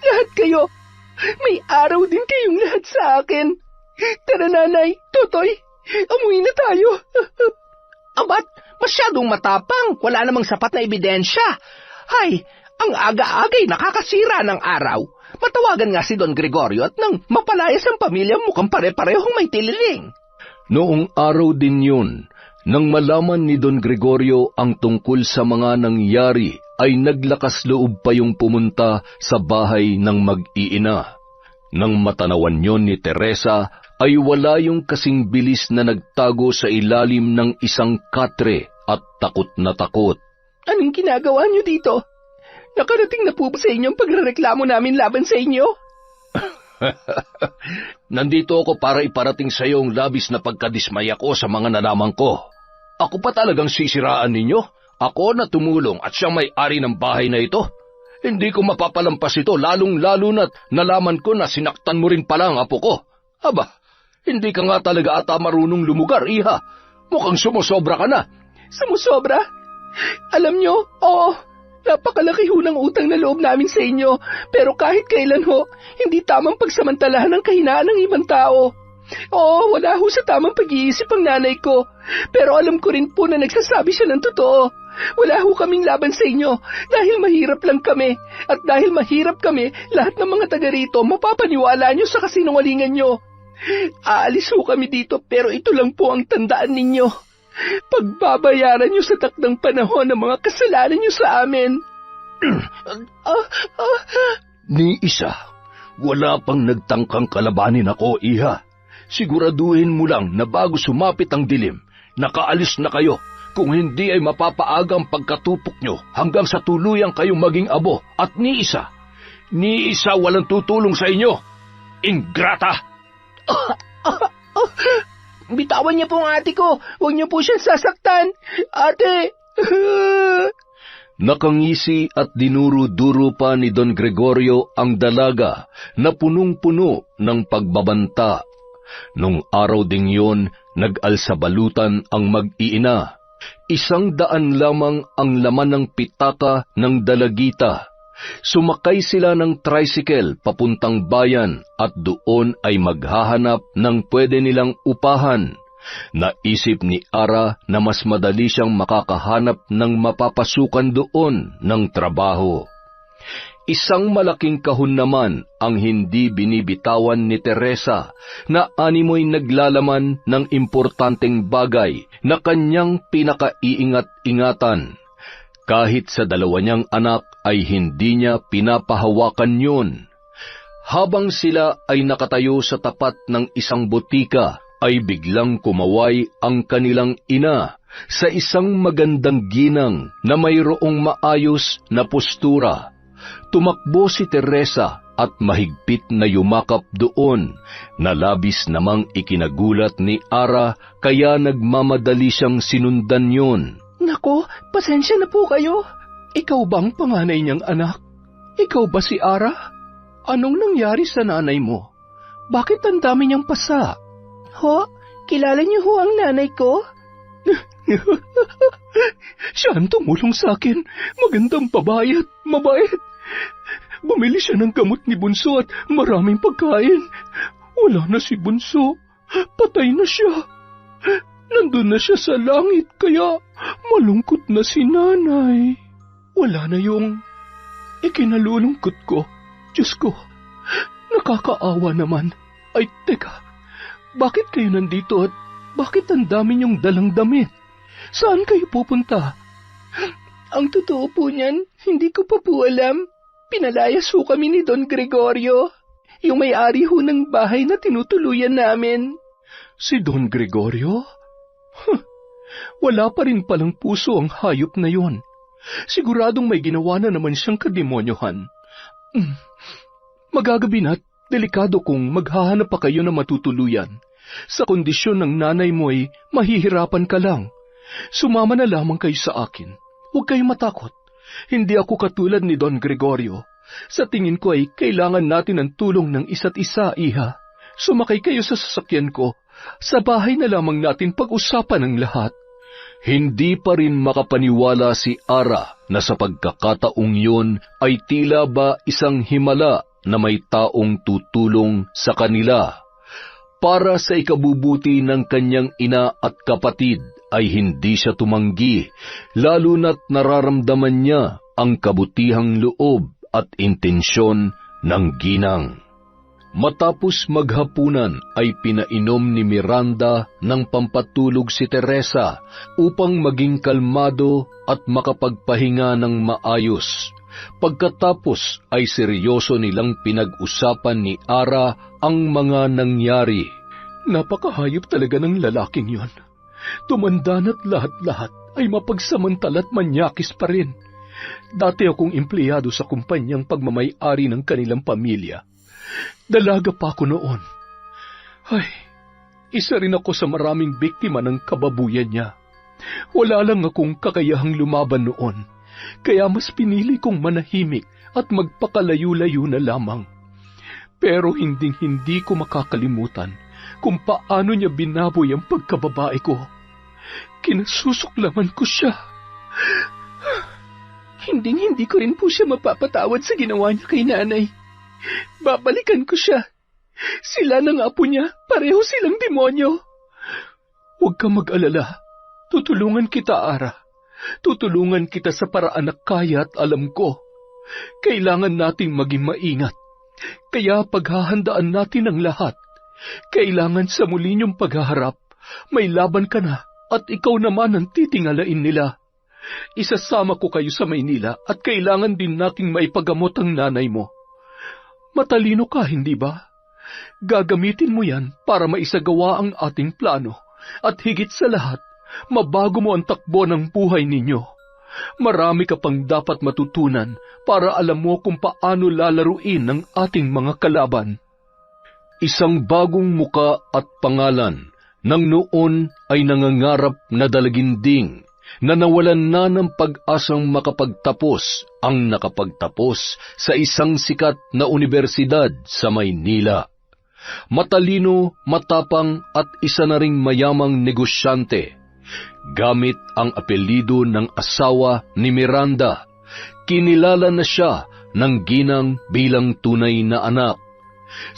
lahat kayo. May araw din kayong lahat sa akin. Tara nanay, Totoy, amuin na tayo. Abat, masyadong matapang, wala namang sapat na ebidensya. Hay, ang aga-agay nakakasira ng araw. Matawagan nga si Don Gregorio at nang mapalayas ang pamilya mukhang pare-parehong may tililing. Noong araw din yun, nang malaman ni Don Gregorio ang tungkol sa mga nangyari, ay naglakas loob pa yung pumunta sa bahay ng mag-iina. Nang matanawan yon ni Teresa, ay wala yung kasing bilis na nagtago sa ilalim ng isang katre at takot na takot. Anong ginagawa niyo dito? Nakarating na po ba sa inyo ang pagrereklamo namin laban sa inyo? Nandito ako para iparating sa iyo ang labis na pagkadismaya ko sa mga nalaman ko. Ako pa talagang sisiraan ninyo? Ako na tumulong at siyang may-ari ng bahay na ito? Hindi ko mapapalampas ito, lalong-lalo na't nalaman ko na sinaktan mo rin pala ang apo ko. Aba, hindi ka nga talaga ata marunong lumugar, iha. Mukhang sumusobra ka na. Sumusobra? Alam nyo, oo, napakalaki ho ng utang na loob namin sa inyo, pero kahit kailan ho, hindi tamang pagsamantalahan ang kahinaan ng ibang tao. Oo, wala ho sa tamang pag-iisip ang nanay ko, pero alam ko rin po na nagsasabi siya ng totoo. Wala ho kaming laban sa inyo dahil mahirap lang kami, at dahil mahirap kami, lahat ng mga taga rito mapapaniwala nyo sa kasinungalingan nyo. Aalis ho kami dito pero ito lang po ang tandaan ninyo. Pagbabayaran nyo sa takdang panahon ang mga kasalanan nyo sa amin. Ni isa, wala pang nagtangkang kalabanin ako, iha. Siguraduhin mo lang na bago sumapit ang dilim, nakaalis na kayo. Kung hindi ay mapapaaga ang pagkatupok nyo hanggang sa tuluyang kayong maging abo. At ni isa walang tutulong sa inyo. Ingrata! Bitawan niyo po ang ate ko. Huwag niyo po siyang sasaktan. Ate! Nakangisi at dinuro-duro pa ni Don Gregorio ang dalaga na punong-puno ng pagbabanta. Nung araw ding yun, nag-alsabalutan ang mag-iina. 100 lamang ang laman ng pitaka ng dalagita. Sumakay sila ng tricycle papuntang bayan at doon ay maghahanap ng pwede nilang upahan. Naisip ni Ara na mas madali siyang makakahanap ng mapapasukan doon ng trabaho. Isang malaking kahon naman ang hindi binibitawan ni Teresa na animoy naglalaman ng importanteng bagay na kanyang pinakaiingat-ingatan. Kahit sa 2 niyang anak ay hindi niya pinapahawakan yun. Habang sila ay nakatayo sa tapat ng isang botika, ay biglang kumaway ang kanilang ina sa isang magandang ginang na mayroong maayos na postura. Tumakbo si Teresa at mahigpit na yumakap doon, na labis namang ikinagulat ni Ara kaya nagmamadali siyang sinundan yun. Nako, pasensya na po kayo. Ikaw bang panganay niyang anak? Ikaw ba si Ara? Anong nangyari sa nanay mo? Bakit ang dami niyang pasa? Ho, kilala niyo ho ang nanay ko? Siya ang tumulong sa akin. Magandang babae at mabait. Bumili siya ng gamot ni Bunso at maraming pagkain. Wala na si Bunso. Patay na siya. Nandun na siya sa langit, kaya malungkot na si Nanay. Wala na yung ikinalulungkot ko. Diyos ko, nakakaawa naman. Ay, teka, bakit kayo nandito at bakit ang dami niyong dalang damit? Saan kayo pupunta? Ang totoo po niyan, hindi ko pa po alam. Pinalayas ho kami ni Don Gregorio, yung may-ari ho ng bahay na tinutuluyan namin. Si Don Gregorio? Wala pa rin palang puso ang hayop na yon. Siguradong may ginawa na naman siyang kademonyohan. Magagabi na't delikado kung maghahanap pa kayo na matutuluyan. Sa kondisyon ng nanay mo ay mahihirapan ka lang. Sumama na lamang kayo sa akin. Huwag kayong matakot. Hindi ako katulad ni Don Gregorio. Sa tingin ko ay kailangan natin ang tulong ng isa't isa, Iha. Sumakay kayo sa sasakyan ko. Sa bahay na lamang natin pag-usapan ang lahat. Hindi pa rin makapaniwala si Ara na sa pagkakataong yun ay tila ba isang himala na may taong tutulong sa kanila. Para sa ikabubuti ng kanyang ina at kapatid ay hindi siya tumanggi, lalo na't nararamdaman niya ang kabutihang loob at intensyon ng ginang. Matapos maghapunan ay pinainom ni Miranda ng pampatulog si Teresa upang maging kalmado at makapagpahinga ng maayos. Pagkatapos ay seryoso nilang pinag-usapan ni Ara ang mga nangyari. Napakahayop talaga ng lalaking yon. Tumanda na't lahat-lahat ay mapagsamantala't manyakis pa rin. Dati akong empleyado sa kumpanyang pagmamay-ari ng kanilang pamilya. Dalaga pa ako noon. Ay, isa rin ako sa maraming biktima ng kababuyan niya. Wala lang akong kakayahang lumaban noon, kaya mas pinili kong manahimik at magpakalayo-layo na lamang. Pero hindi ko makakalimutan kung paano niya binaboy ang pagkababae ko. Kinasusuklaman ko siya. Hindi ko rin po siya mapapatawad sa ginawa niya kay Nanay. Babalikan ko siya. Sila ng apo niya, pareho silang demonyo. Huwag kang mag-alala. Tutulungan kita, Ara. Tutulungan kita sa paraan na kaya at alam ko. Kailangan nating maging maingat. Kaya paghahandaan natin ang lahat. Kailangan sa muli niyong paghaharap, may laban ka na at ikaw naman ang titingalain nila. Isasama ko kayo sa Maynila at kailangan din nating maipagamot ang nanay mo. Matalino ka, hindi ba? Gagamitin mo yan para maisagawa ang ating plano at higit sa lahat, mabago mo ang takbo ng buhay ninyo. Marami ka pang dapat matutunan para alam mo kung paano lalaruin ng ating mga kalaban. Isang bagong muka at pangalan nang noon ay nangangarap na dalaginding na nawalan na ng pag-asang makapagtapos ang nakapagtapos sa isang sikat na universidad sa Maynila. Matalino, matapang at isa na ring mayamang negosyante. Gamit ang apelyido ng asawa ni Miranda, kinilala na siya ng ginang bilang tunay na anak.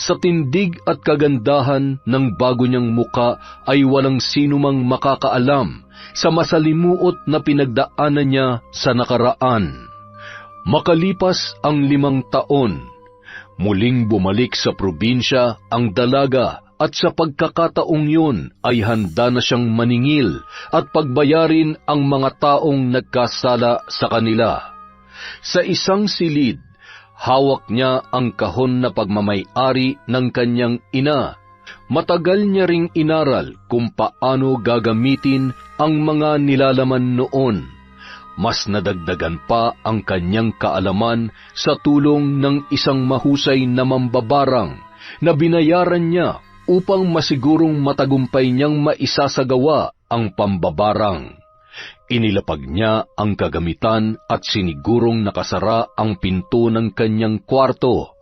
Sa tindig at kagandahan ng bago niyang muka ay walang sinumang makakaalam sa masalimuot na pinagdaanan niya sa nakaraan. Makalipas ang 5 taon, muling bumalik sa probinsya ang dalaga at sa pagkakataong yun ay handa na siyang maningil at pagbayarin ang mga taong nagkasala sa kanila. Sa isang silid, hawak niya ang kahon na pagmamay-ari ng kanyang ina. Matagal niya ring inaral kung paano gagamitin ang mga nilalaman noon. Mas nadagdagan pa ang kanyang kaalaman sa tulong ng isang mahusay na mambabarang na binayaran niya upang masigurong matagumpay niyang maisasagawa ang pambabarang. Inilapag niya ang kagamitan at sinigurong nakasara ang pinto ng kanyang kwarto.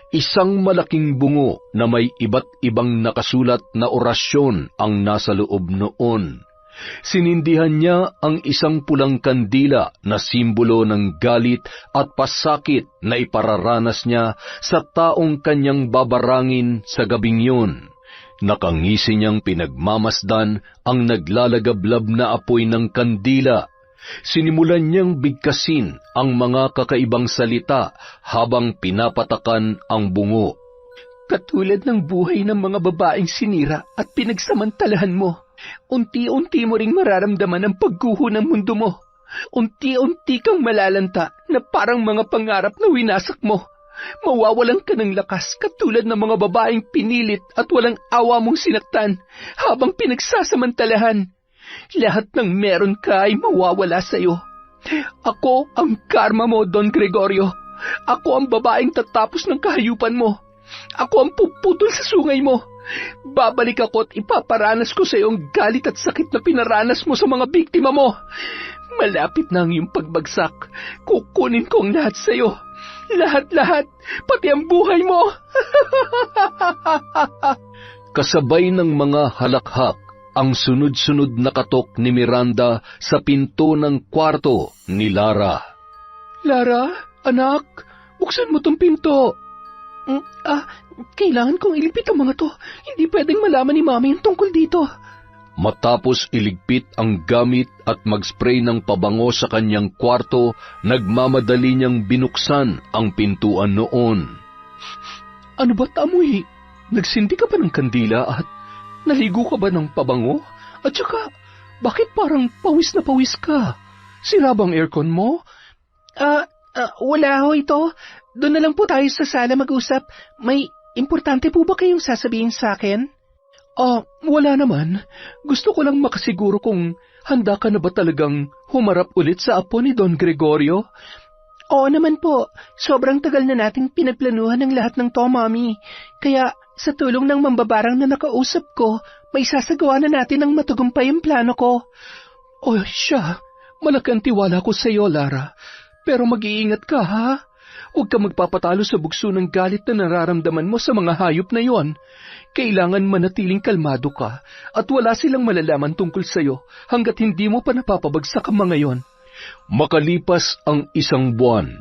Isang malaking bungo na may iba't ibang nakasulat na orasyon ang nasa loob noon. Sinindihan niya ang isang pulang kandila na simbolo ng galit at pasakit na ipararanas niya sa taong kanyang babarangin sa gabing yun. Nakangisi niyang pinagmamasdan ang naglalagablab na apoy ng kandila. Sinimulan niyang bigkasin ang mga kakaibang salita habang pinapatakan ang bungo. Katulad ng buhay ng mga babaeng sinira at pinagsamantalahan mo, unti-unti mo ring mararamdaman ang pagguho ng mundo mo. Unti-unti kang malalanta na parang mga pangarap na winasak mo. Mawawalan ka ng lakas katulad ng mga babaeng pinilit at walang awa mong sinaktan habang pinagsasamantalahan. Lahat ng meron ka ay mawawala sa'yo. Ako ang karma mo, Don Gregorio. Ako ang babaeng tatapos ng kahayupan mo. Ako ang puputol sa sungay mo. Babalik ako at ipaparanas ko sa iyo ang galit at sakit na pinaranas mo sa mga biktima mo. Malapit na ang iyong pagbagsak. Kukunin ko ang lahat sa iyo. Lahat-lahat, pati ang buhay mo. Kasabay ng mga halakhak ang sunod-sunod na katok ni Miranda sa pinto ng kwarto ni Lara. Lara, anak, buksan mo tong pinto. Kailangan kong iligpit ang mga to. Hindi pwedeng malaman ni Mami yung tungkol dito. Matapos iligpit ang gamit at mag-spray ng pabango sa kanyang kwarto, nagmamadali niyang binuksan ang pintuan noon. Ano ba't amoy? Nagsindi ka ba ng kandila at naligo ka ba ng pabango? At saka, bakit parang pawis na pawis ka? Sira bang aircon mo? Wala ho ito. Doon na lang po tayo sa sala mag-usap. May importante po ba kayong sasabihin sa akin? Wala naman. Gusto ko lang makasiguro kung handa ka na ba talagang humarap ulit sa apo ni Don Gregorio? Oo naman po. Sobrang tagal na nating pinagplanuhan ng lahat ng to, Mami. Kaya sa tulong ng mambabarang na nakausap ko, may sasagawa na natin ang matagumpay ang plano ko. Siya. Malaki ang tiwala ko sa iyo, Lara. Pero mag-iingat ka, ha? Huwag ka magpapatalo sa bugso ng galit na nararamdaman mo sa mga hayop na yon. Kailangan manatiling kalmado ka at wala silang malalaman tungkol sa iyo hanggat hindi mo pa napapabagsak ang mga yon. Makalipas ang isang buwan,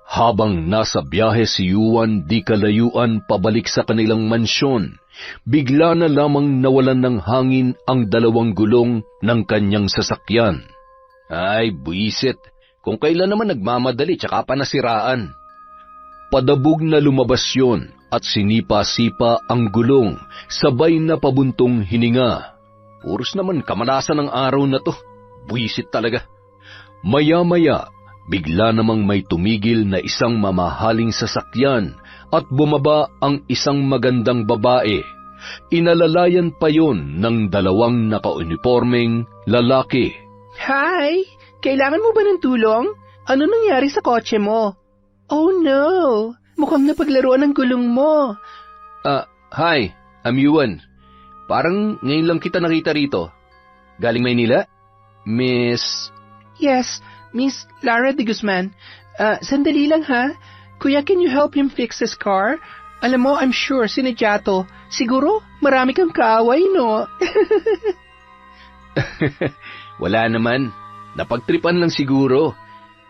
habang nasa biyahe si Juan di kalayuan pabalik sa kanilang mansyon, bigla na lamang nawalan ng hangin ang dalawang gulong ng kanyang sasakyan. Ay, buisit! Kung kailan naman nagmamadali tsaka pa nasiraan. Padabog na lumabas yun at sinipa-sipa ang gulong, sabay na pabuntong hininga. Puros naman kamalasan ng araw na to. Buisit talaga. Maya-maya, bigla namang may tumigil na isang mamahaling sasakyan at bumaba ang isang magandang babae. Inalalayan pa yon ng dalawang nakaunipormeng lalaki. Hi! Kailangan mo ba ng tulong? Ano nangyari sa kotse mo? Oh no! Mukhang napaglaruan ang gulong mo. Hi, I'm Juan. Parang ngayon lang kita nakita rito. Galing Maynila? Miss... Yes, Miss Lara de Guzman. Sandali lang ha. Kuya, can you help him fix his car? Alam mo, I'm sure sinadya to. Siguro, marami kang kaaway, no? Wala naman. Napagtripan lang siguro.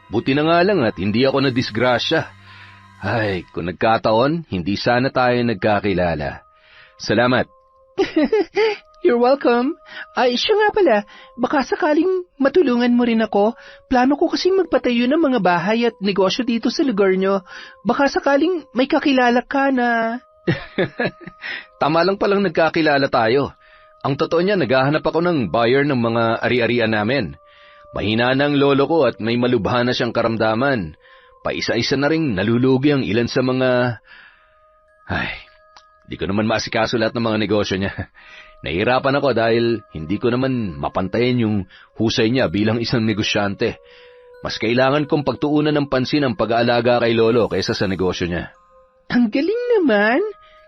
Buti na nga lang at hindi ako na-disgrasya. Ay, kung nagkataon, hindi sana tayo nagkakilala. Salamat. You're welcome. Siya nga pala, baka sakaling matulungan mo rin ako. Plano ko kasing magpatayo ng mga bahay at negosyo dito sa lugar nyo. Baka sakaling may kakilala ka na... Tama lang palang nagkakilala tayo. Ang totoo niya, naghahanap ako ng buyer ng mga ari-arian namin. Mahina na ang lolo ko at may malubha na siyang karamdaman. Paisa-isa na ring nalulugi ang ilan sa mga... di ko naman maasikaso lahat ng mga negosyo niya. Nahihirapan ako dahil hindi ko naman mapantayin yung husay niya bilang isang negosyante. Mas kailangan kong pagtuunan ng pansin ang pag-aalaga kay lolo kaysa sa negosyo niya. Ang galing naman!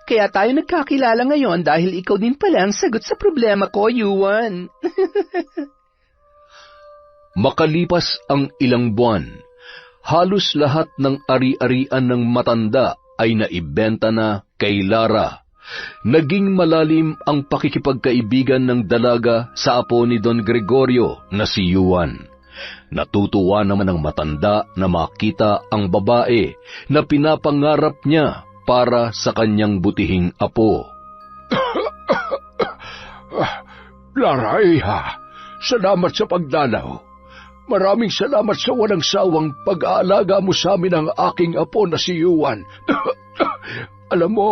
Kaya tayo nagkakilala ngayon dahil ikaw din pala ang sagot sa problema ko, Juan. Makalipas ang ilang buwan, halos lahat ng ari-arian ng matanda ay naibenta na kay Lara Naging malalim ang pakikipagkaibigan ng dalaga sa apo ni Don Gregorio na si Juan. Natutuwa naman ang matanda na makita ang babae na pinapangarap niya para sa kanyang butihing apo. Lara, iha, salamat sa pagdalaw. Maraming salamat sa walang sawang pag-aalaga mo sa amin ng aking apo na si Juan. Alam mo,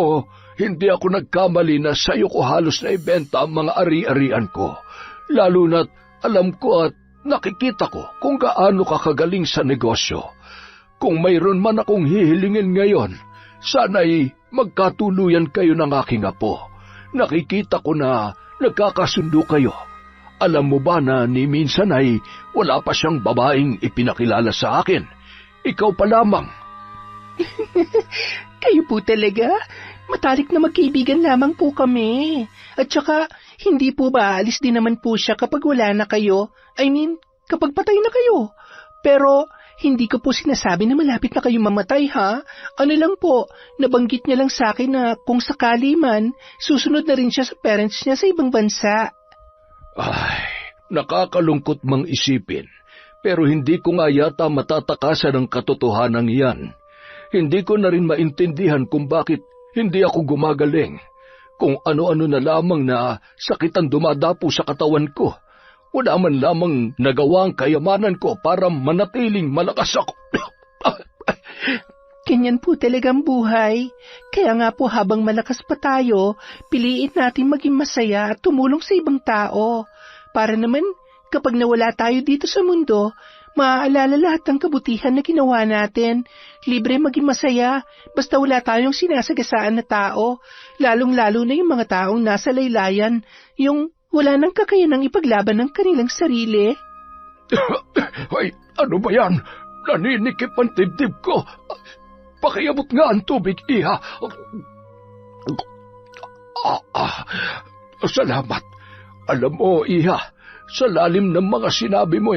hindi ako nagkamali na sa'yo ko halos na ibenta ang mga ari-arian ko. Lalo na't alam ko at nakikita ko kung gaano ka kagaling sa negosyo. Kung mayroon man akong hihilingin ngayon, sana'y magkatuluyan kayo ng aking apo. Nakikita ko na nagkakasundo kayo. Alam mo ba na ni minsan ay wala pa siyang babaeng ipinakilala sa akin? Ikaw pa lamang. Kayo po talaga? Matalik na magkaibigan lamang po kami. At saka, hindi po ba alis din naman po siya kapag wala na kayo? I mean, kapag patay na kayo. Pero, hindi ko po sinasabi na malapit na kayo mamatay, ha? Ano lang po, nabanggit niya lang sa akin na kung sakali man, susunod na rin siya sa parents niya sa ibang bansa. Ay, nakakalungkot mang isipin, pero hindi ko nga yata matatakasan ang katotohanan iyan. Hindi ko na rin maintindihan kung bakit hindi ako gumagaling. Kung ano-ano na lamang na sakit ang dumadapo sa katawan ko. Wala man lamang nagawa ang kayamanan ko para manatiling malakas ako. Ganyan po talagang buhay. Kaya nga po habang malakas pa tayo, piliin natin maging masaya at tumulong sa ibang tao. Para naman, kapag nawala tayo dito sa mundo, maaalala lahat ng kabutihan na ginawa natin. Libre maging masaya, basta wala tayong sinasagasaan na tao. Lalong-lalo na yung mga taong nasa laylayan, yung wala nang kakayanang ipaglaban ng kanilang sarili. Ay, ano ba yan? Naninikip ang dibdib ko. Pakiabot nga ang tubig, iha. Salamat. Alam mo, iha, sa lalim ng mga sinabi mo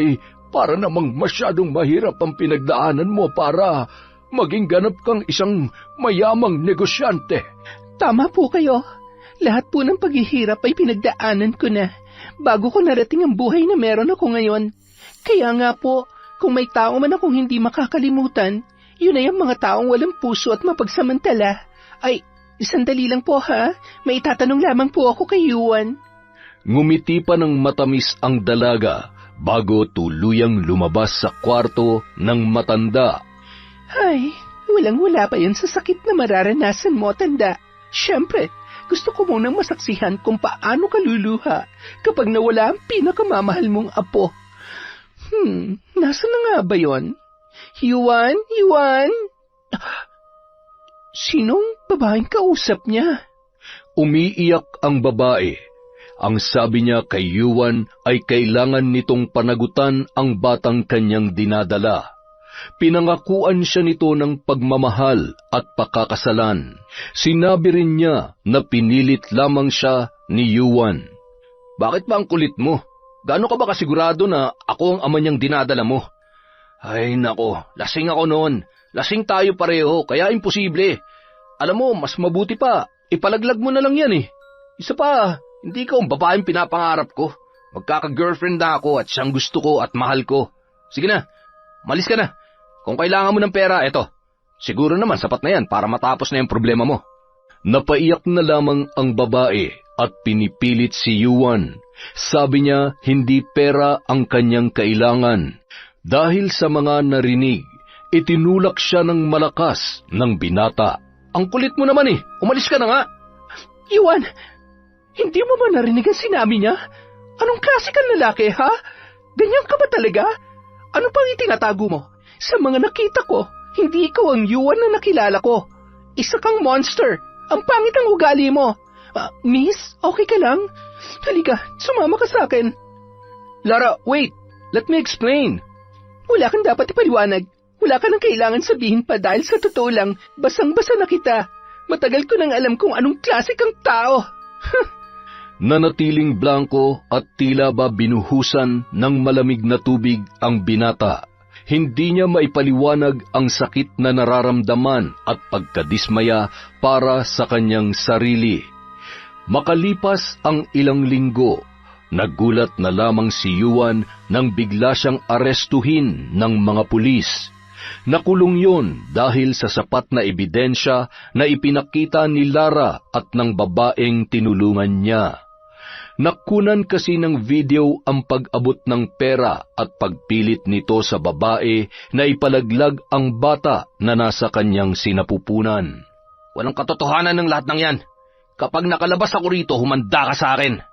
para namang masyadong mahirap ang pinagdaanan mo para maging ganap kang isang mayamang negosyante. Tama po kayo. Lahat po ng paghihirap ay pinagdaanan ko na bago ko narating ang buhay na meron ako ngayon. Kaya nga po, kung may tao man akong hindi makakalimutan, yun ay ang mga taong walang puso at mapagsamantala. Ay, sandali lang po ha. May itatanong lamang po ako kay Juan. Ngumiti pa ng matamis ang dalaga bago tuluyang lumabas sa kwarto ng matanda. Ay, walang-wala pa yun sa sakit na mararanasan mo, tanda. Siyempre, gusto ko munang masaksihan kung paano ka luluha kapag nawala ang pinakamamahal mong apo. Nasaan na nga ba yun? Juan? Juan? Sinong babaeng kausap niya? Umiiyak ang babae. Ang sabi niya kay Juan ay kailangan nitong panagutan ang batang kanyang dinadala. Pinangakuan siya nito ng pagmamahal at pakakasalan. Sinabi rin niya na pinilit lamang siya ni Juan. Bakit ba ang kulit mo? Gaano ka ba kasigurado na ako ang ama niyang dinadala mo? Ay nako, lasing ako noon. Lasing tayo pareho, kaya imposible. Alam mo, mas mabuti pa, ipalaglag mo na lang yan eh. Isa pa, hindi ka ang babaeng pinapangarap ko. Magkaka-girlfriend na ako at siyang gusto ko at mahal ko. Sige na, malis ka na. Kung kailangan mo ng pera, eto. Siguro naman sapat na yan para matapos na yung problema mo. Napaiyak na lamang ang babae at pinipilit si Juan. Sabi niya hindi pera ang kanyang kailangan. Dahil sa mga narinig, itinulak siya ng malakas ng binata. Ang kulit mo naman eh, umalis ka na nga. Juan, hindi mo ba narinig ang sinabi niya? Anong klase kang lalaki, ha? Ganyan ka ba talaga? Ano pang itinatago mo? Sa mga nakita ko, hindi ikaw ang Juan na nakilala ko. Isa kang monster. Ang pangit ang ugali mo. Miss, okay ka lang? Halika, sumama ka sa akin. Lara, wait. Let me explain. Wala kang dapat ipaliwanag. Wala ka nang kailangan sabihin pa dahil sa totoo lang, basang-basa na kita. Matagal ko nang alam kung anong klase kang tao. Nanatiling blanko at tila ba binuhusan ng malamig na tubig ang binata. Hindi niya maipaliwanag ang sakit na nararamdaman at pagkadismaya para sa kanyang sarili. Makalipas ang ilang linggo, nagulat na lamang si Yuan nang bigla siyang arestuhin ng mga pulis. Nakulong yon dahil sa sapat na ebidensya na ipinakita ni Lara at ng babaeng tinulungan niya. Nakunan kasi ng video ang pag-abot ng pera at pagpilit nito sa babae na ipalaglag ang bata na nasa kanyang sinapupunan. Walang katotohanan ng lahat ng yan. Kapag nakalabas ako rito, humanda ka sa akin.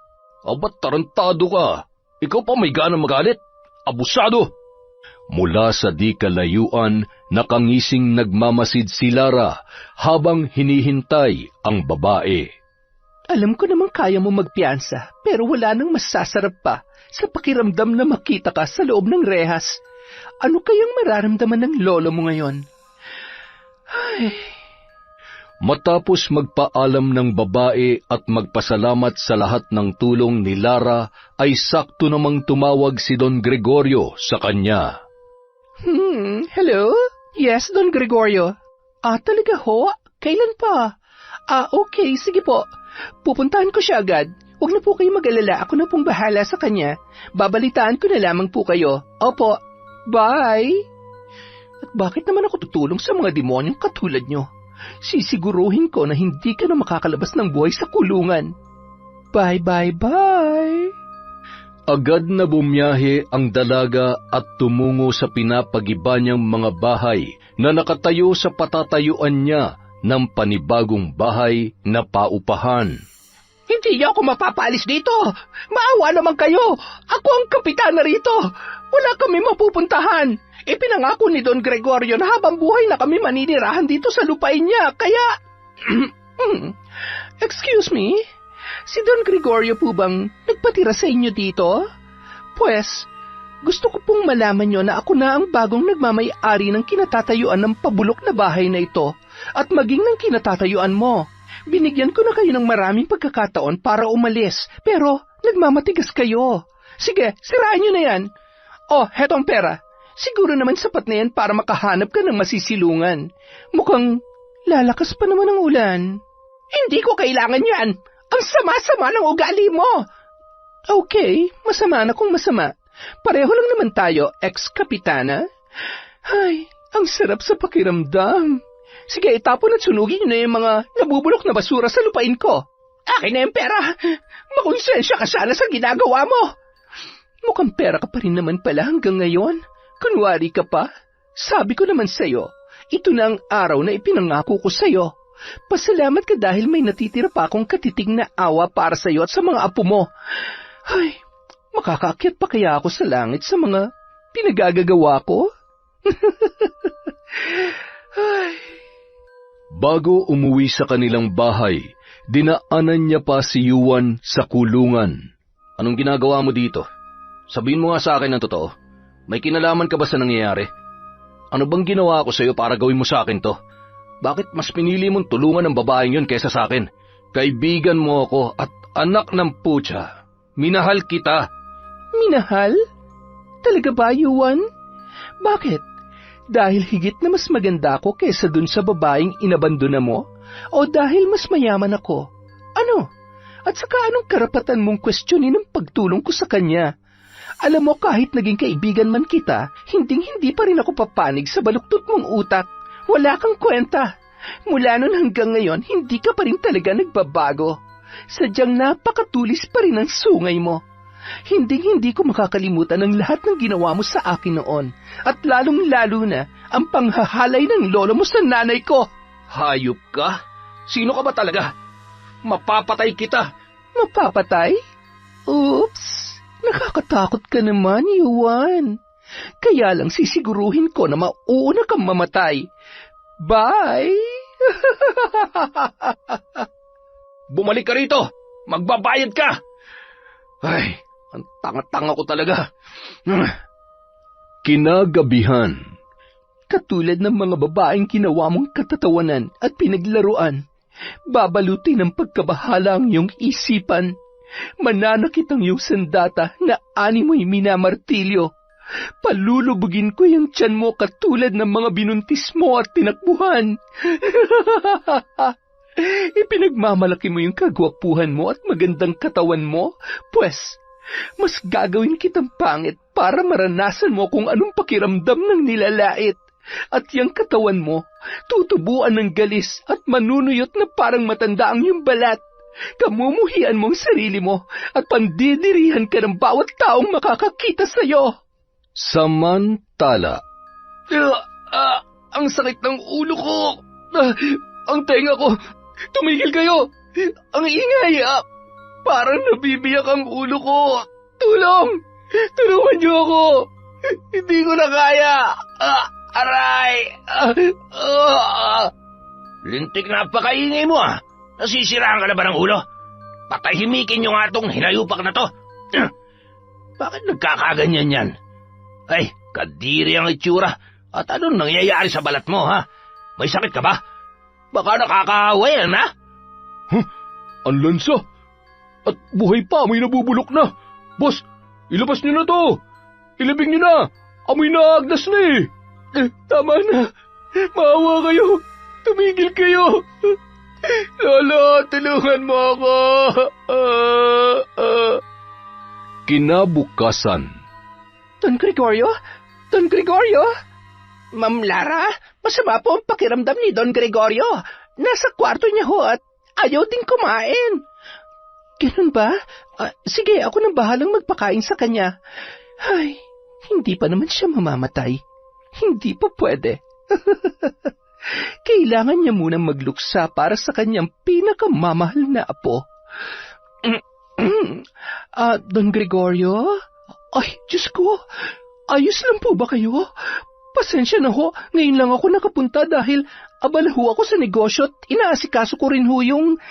Ba't tarantado ka? Ikaw pa may ganang magalit? Abusado! Mula sa di kalayuan, nakangising nagmamasid si Lara habang hinihintay ang babae. Alam ko namang kaya mo magpiyansa, pero wala nang masasarap pa sa pakiramdam na makita ka sa loob ng rehas. Ano kayang mararamdaman ng lolo mo ngayon? Ay... Matapos magpaalam ng babae at magpasalamat sa lahat ng tulong ni Lara, ay sakto namang tumawag si Don Gregorio sa kanya. Hello? Yes, Don Gregorio. Talaga ho? Kailan pa? Okay, sige po. Pupuntahan ko siya agad. Huwag na po kayo mag-alala, ako na pong bahala sa kanya. Babalitaan ko na lamang po kayo. Opo, bye! At bakit naman ako tutulong sa mga demonyong katulad nyo? Sisiguruhin ko na hindi ka na makakalabas ng buhay sa kulungan. Bye, bye, bye! Agad na bumiyahe ang dalaga at tumungo sa pinapagiba niyang mga bahay na nakatayo sa patatayuan niya ng panibagong bahay na paupahan. Hindi niyo ako mapapaalis dito. Maawa naman kayo. Ako ang kapitan na rito. Wala kami mapupuntahan. Ipinangako ni Don Gregorio na habang buhay na kami maninirahan dito sa lupain niya. Kaya... Excuse me? Si Don Gregorio po bang nagpatira sa inyo dito? Pues, gusto ko pong malaman niyo na ako na ang bagong nagmamay-ari ng kinatatayuan ng pabulok na bahay na ito at maging ng kinatatayuan mo. Binigyan ko na kayo ng maraming pagkakataon para umalis, pero nagmamatigas kayo. Sige, sirain niyo na yan. Hetong pera. Siguro naman sapat na yan para makahanap ka ng masisilungan. Mukhang lalakas pa naman ang ulan. Hindi ko kailangan yan. Ang sama-sama ng ugali mo. Okay, masama na kung masama. Pareho lang naman tayo, ex-kapitana. Ay, ang sarap sa pakiramdam. Sige, itapon at sunugin niyo na yung mga nabubulok na basura sa lupain ko. Akin na yung pera. Makonsensya ka sana sa ginagawa mo. Mukhang pera ka pa rin naman pala hanggang ngayon. Kunwari ka pa. Sabi ko naman sa'yo, ito na ang araw na ipinangako ko sa'yo. Pasalamat ka dahil may natitira pa akong katiting na awa para sa'yo at sa mga apo mo. Ay, makakaakyat pa kaya ako sa langit sa mga pinagagagawa ko? Ay... Bago umuwi sa kanilang bahay, dinaanan niya pa si Yuan sa kulungan. Anong ginagawa mo dito? Sabihin mo nga sa akin ang totoo. May kinalaman ka ba sa nangyayari? Ano bang ginawa ko sa'yo para gawin mo sa akin to? Bakit mas pinili mong tulungan ng babaeng yun kaysa sa akin? Kaibigan mo ako at anak ng putya. Minahal kita. Minahal? Talaga ba, Yuan? Bakit? Dahil higit na mas maganda ako kaysa dun sa babaeng inabandona mo? O dahil mas mayaman ako? Ano? At saka anong karapatan mong questionin ang pagtulong ko sa kanya? Alam mo, kahit naging kaibigan man kita, hindi pa rin ako papanig sa baluktot mong utak. Wala kang kwenta. Mula nun hanggang ngayon, hindi ka pa rin talaga nagbabago. Sadyang napakatulis pa rin ang sungay mo. Hindi ko makakalimutan ang lahat ng ginawa mo sa akin noon. At lalong-lalo na ang panghahalay ng lolo mo sa nanay ko. Hayop ka? Sino ka ba talaga? Mapapatay kita. Mapapatay? Oops, nakakatakot ka naman, Yuan. Kaya lang sisiguruhin ko na mauuna kang mamatay. Bye! Bumalik ka rito! Magbabayad ka! Ay, ang tanga-tanga ko talaga. Kinagabihan. Katulad ng mga babaeng ginawa mong katatawanan at pinaglaruan, babalutin ng pagkabahala ang iyong isipan. Mananakit ang iyong sandata na ani mo'y minamartilyo. Palulubugin ko yung tiyan mo katulad ng mga binuntis mo at tinakbuhan. Ipinagmamalaki mo yung kagwapuhan mo at magandang katawan mo, pues mas gagawin kitang pangit para maranasan mo kung anong pakiramdam ng nilalait. At yung katawan mo, tutubuan ng galis at manunuyot na parang matanda ang iyong balat. Kamumuhian mo ang sarili mo at pandidirihan ka ng bawat taong makakakita sa'yo. Samantala, Ang sakit ng ulo ko. Ang tenga ko. Tumigil kayo. Ang ingay. Parang nabibiyak ang ulo ko. Tulong! Tulungan niyo ako. Hindi ko na kaya. Aray! Lintik na pakaingay mo Nasisiraan ka na ba ng ulo? Patahimikin nyo nga tong hinayupak na to. Bakit nagkakaganyan yan? Ay, kadiri ang itsura. At anong nangyayari sa balat mo, ha? May sakit ka ba? Baka nakakaaway yan, ha? Ang lansa. At buhay pa, may nabubulok na. Boss, ilabas niyo na to. Ilibing niyo na. Amoy na agnas na Tama na. Maawa kayo. Tumigil kayo. Lolo, tulungan mo ako. kinabukasan. Don Gregorio? Don Gregorio? Ma'am Lara, masama po ang pakiramdam ni Don Gregorio. Nasa kwarto niya ho at ayaw din kumain. Ganun ba? Sige, ako nang bahalang magpakain sa kanya. Ay, hindi pa naman siya mamamatay. Hindi pa pwede. Kailangan niya munang magluksa para sa kanyang pinakamamahal na apo. Don Gregorio? Ay, Diyos ko, ayos lang po ba kayo? Pasensya na ho, ngayon lang ako nakapunta dahil abala ho ako sa negosyo at inaasikaso ko rin ho yung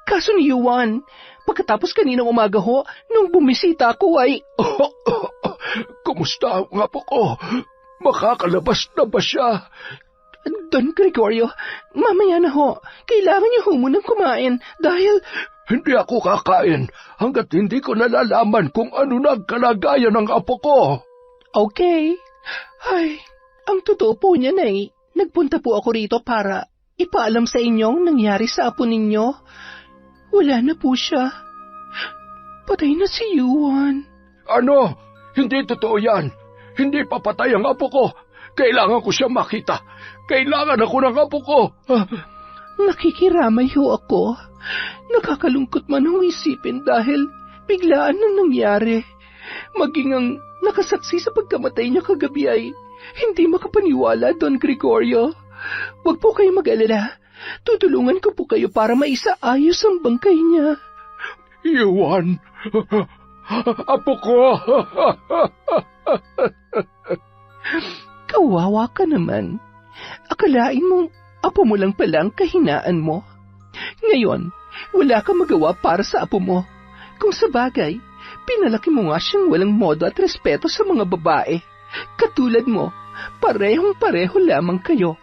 kaso ni Juan. Pagkatapos kaninang umaga ho, nung bumisita ako ay... Kumusta ang apo ko? Makakalabas na ba siya? Don Gregorio, mamaya na ho. Kailangan niyo ho munang kumain dahil... Hindi ako kakain hanggat hindi ko nalalaman kung ano na ang kalagayan ng apo ko. Okay. Ay, ang totoo po niyan ay nagpunta po ako rito para ipaalam sa inyong nangyari sa apo ninyo. Wala na po siya. Patay na si Juan. Ano? Hindi totoo yan. Hindi papatay ang apo ko. Kailangan ko siya makita. Kailangan ako ng apo ko. Nakikiramay ho ako. Nakakalungkot man ho isipin dahil biglaan na nangyari. Maging ang nakasaksi sa pagkamatay niya kagabi ay hindi makapaniwala, Don Gregorio. Huwag po kayo mag-alala. Tutulungan ko po kayo para maisaayos ang bangkay niya. Juan, apo ko. Kawawa ka naman. Akalain mong apo mo lang palang kahinaan mo. Ngayon, wala kang magawa para sa apo mo. Kung sa bagay, pinalaki mo nga siyang walang modo at respeto sa mga babae. Katulad mo, parehong-pareho lamang kayo.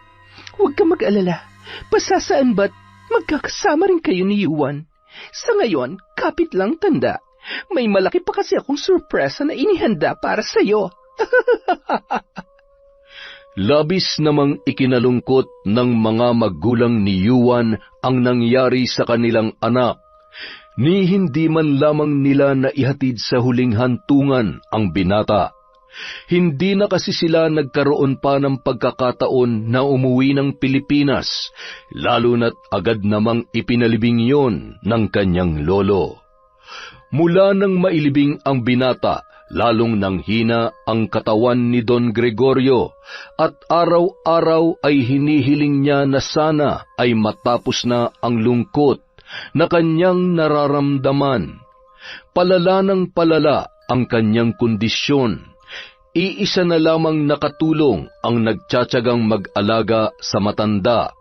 Huwag ka mag-alala. Pasasaan ba't magkakasama rin kayo ni Juan? Sa ngayon, kapit lang tanda. May malaki pa kasi akong sorpresa na inihanda para sa'yo. Labis namang ikinalungkot ng mga magulang ni Juan ang nangyari sa kanilang anak, ni hindi man lamang nila naihatid sa huling hantungan ang binata. Hindi na kasi sila nagkaroon pa ng pagkakataon na umuwi ng Pilipinas, lalo na't agad namang ipinalibing yon ng kanyang lolo. Mula nang mailibing ang binata, lalong nanghina ang katawan ni Don Gregorio at araw-araw ay hinihiling niya na sana ay matapos na ang lungkot na kanyang nararamdaman. Palala ng palala ang kanyang kondisyon. Iisa na lamang nakatulong ang nagtsatsagang mag-alaga sa matanda.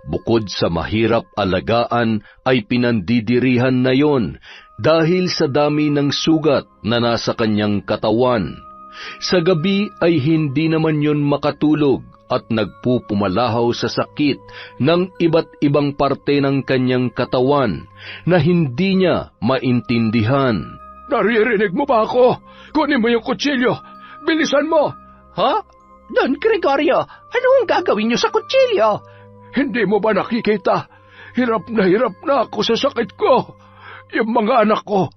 Bukod sa mahirap alagaan ay pinandidirihan na yon dahil sa dami ng sugat na nasa kanyang katawan. Sa gabi ay hindi naman yon makatulog at nagpupumalahaw sa sakit ng iba't ibang parte ng kanyang katawan na hindi niya maintindihan. Naririnig mo ba ako? Kunin mo yung kutsilyo. Bilisan mo! Ha? Don Gregorio, ano ang gagawin niyo sa kutsilyo? Hindi mo ba nakikita? Hirap na ako sa sakit ko. Yung mga anak ko,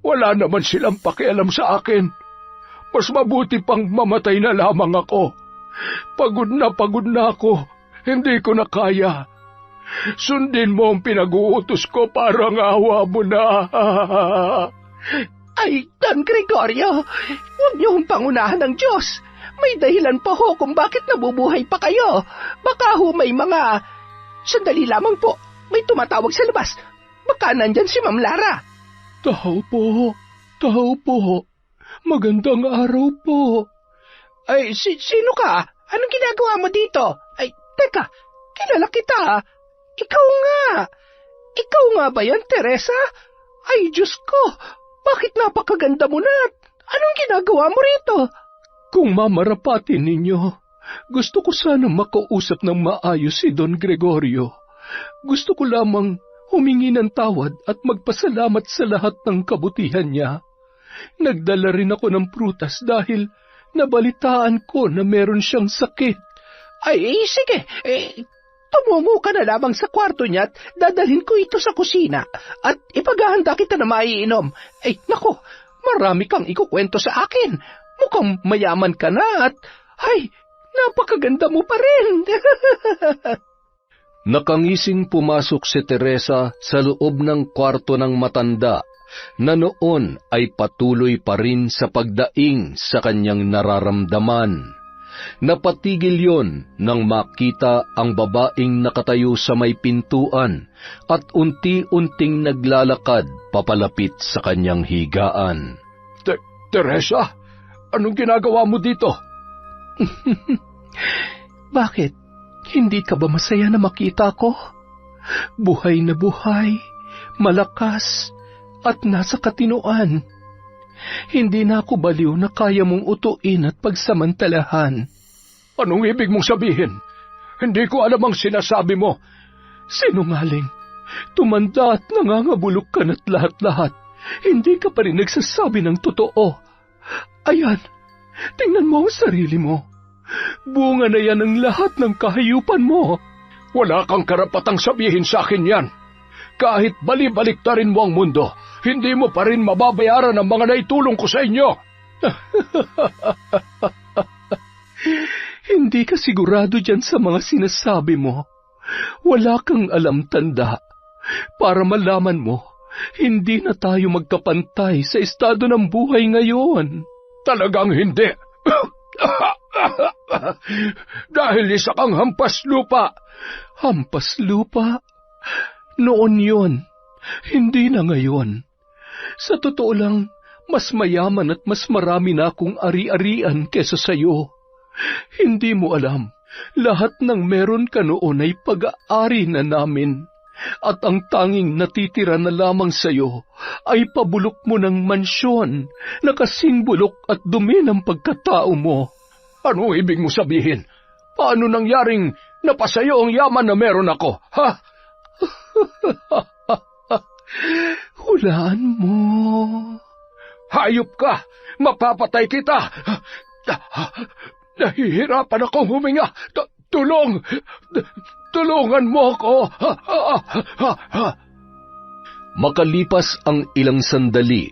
wala naman silang pakialam sa akin. Mas mabuti pang mamatay na lamang ako. Pagod na ako. Hindi ko na kaya. Sundin mo ang pinag-uutos ko, parang awa mo na. Ay, Don Gregorio, huwag niyo hong pangunahan ng Diyos. May dahilan pa ho kung bakit nabubuhay pa kayo. Baka ho may mga... Sandali lamang po, may tumatawag sa labas. Baka nandyan si Ma'am Lara. Tao po. Magandang araw po. Ay, sino ka? Anong ginagawa mo dito? Ay, teka, kilala kita. Ikaw nga ba yan, Teresa? Ay, Diyos ko, bakit napakaganda mo na? Anong ginagawa mo rito? Kung mamarapatin ninyo, gusto ko sana makausap ng maayos si Don Gregorio. Gusto ko lamang humingi ng tawad at magpasalamat sa lahat ng kabutihan niya. Nagdala rin ako ng prutas dahil nabalitaan ko na meron siyang sakit. Ay, sige, tumungo ka na lamang sa kwarto niya at dadalhin ko ito sa kusina at ipaghahanda kita na maiinom. Ay, nako, marami kang ikukwento sa akin. Mukhang mayaman ka na at, ay, napakaganda mo pa rin. Nakangising pumasok si Teresa sa loob ng kwarto ng matanda na noon ay patuloy pa rin sa pagdaing sa kanyang nararamdaman. Napatigil yon nang makita ang babaeng nakatayo sa may pintuan at unti-unting naglalakad papalapit sa kanyang higaan. Teresa, anong ginagawa mo dito? Bakit? Hindi ka ba masaya na makita ko? Buhay na buhay, malakas, at nasa katinoan. Hindi na ako baliw na kaya mong utuin at pagsamantalahan. Anong ibig mong sabihin? Hindi ko alam ang sinasabi mo. Sinungaling. Tumanda at nangangabulok ka na't lahat-lahat. Hindi ka pa rin nagsasabi ng totoo. Ayan, tingnan mo ang sarili mo. Bunga na yan ang lahat ng kahayupan mo. Wala kang karapatang sabihin sa akin yan. Kahit bali-baliktarin mo ang mundo, hindi mo pa rin mababayaran ang mga naitulong ko sa inyo. Hindi ka sigurado dyan sa mga sinasabi mo. Wala kang alam, tanda. Para malaman mo, hindi na tayo magkapantay sa estado ng buhay ngayon. Talagang hindi. Dahil isa kang hampas lupa. Hampas lupa? Noon yon, hindi na ngayon. Sa totoo lang, mas mayaman at mas marami na akong ari-arian kesa sayo. Hindi mo alam, lahat ng meron ka noon ay pag-aari na namin. At ang tanging natitira na lamang sayo ay pabulok mo ng mansyon na kasing bulok at dumi ng pagkatao mo. Ano ibig mo sabihin? Paano nangyaring napasayo ang yaman na meron ako, ha? Hulaan mo. Hayop ka! Mapapatay kita! Nahihirapan akong huminga! Tulong! Tulungan mo ako! Makalipas ang ilang sandali,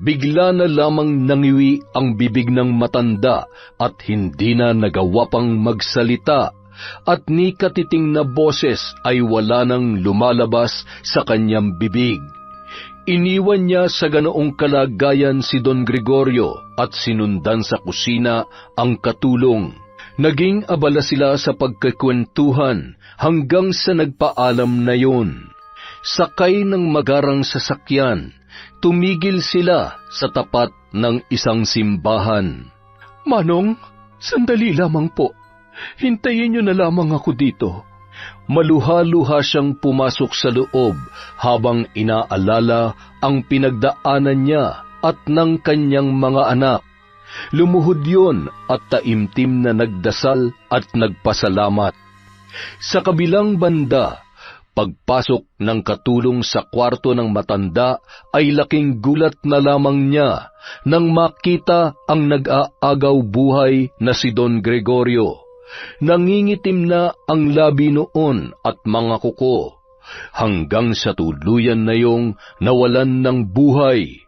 bigla na lamang nangiwi ang bibig ng matanda at hindi na nagawa pang magsalita at ni katiting na boses ay wala nang lumalabas sa kanyang bibig. Iniwan niya sa ganoong kalagayan si Don Gregorio at sinundan sa kusina ang katulong. Naging abala sila sa pagkakwentuhan hanggang sa nagpaalam na yon. Sakay ng magarang sasakyan, tumigil sila sa tapat ng isang simbahan. Manong, sandali lamang po. Hintayin niyo na lamang ako dito. Maluha-luha siyang pumasok sa loob habang inaalala ang pinagdaanan niya at ng kanyang mga anak. Lumuhod yon at taimtim na nagdasal at nagpasalamat. Sa kabilang banda, Pagpasok ng katulong sa kwarto ng matanda ay laking gulat na lamang niya nang makita ang nag-aagaw buhay na si Don Gregorio. Nangingitim na ang labi noon at mga kuko, hanggang sa tuluyan na yung nawalan ng buhay.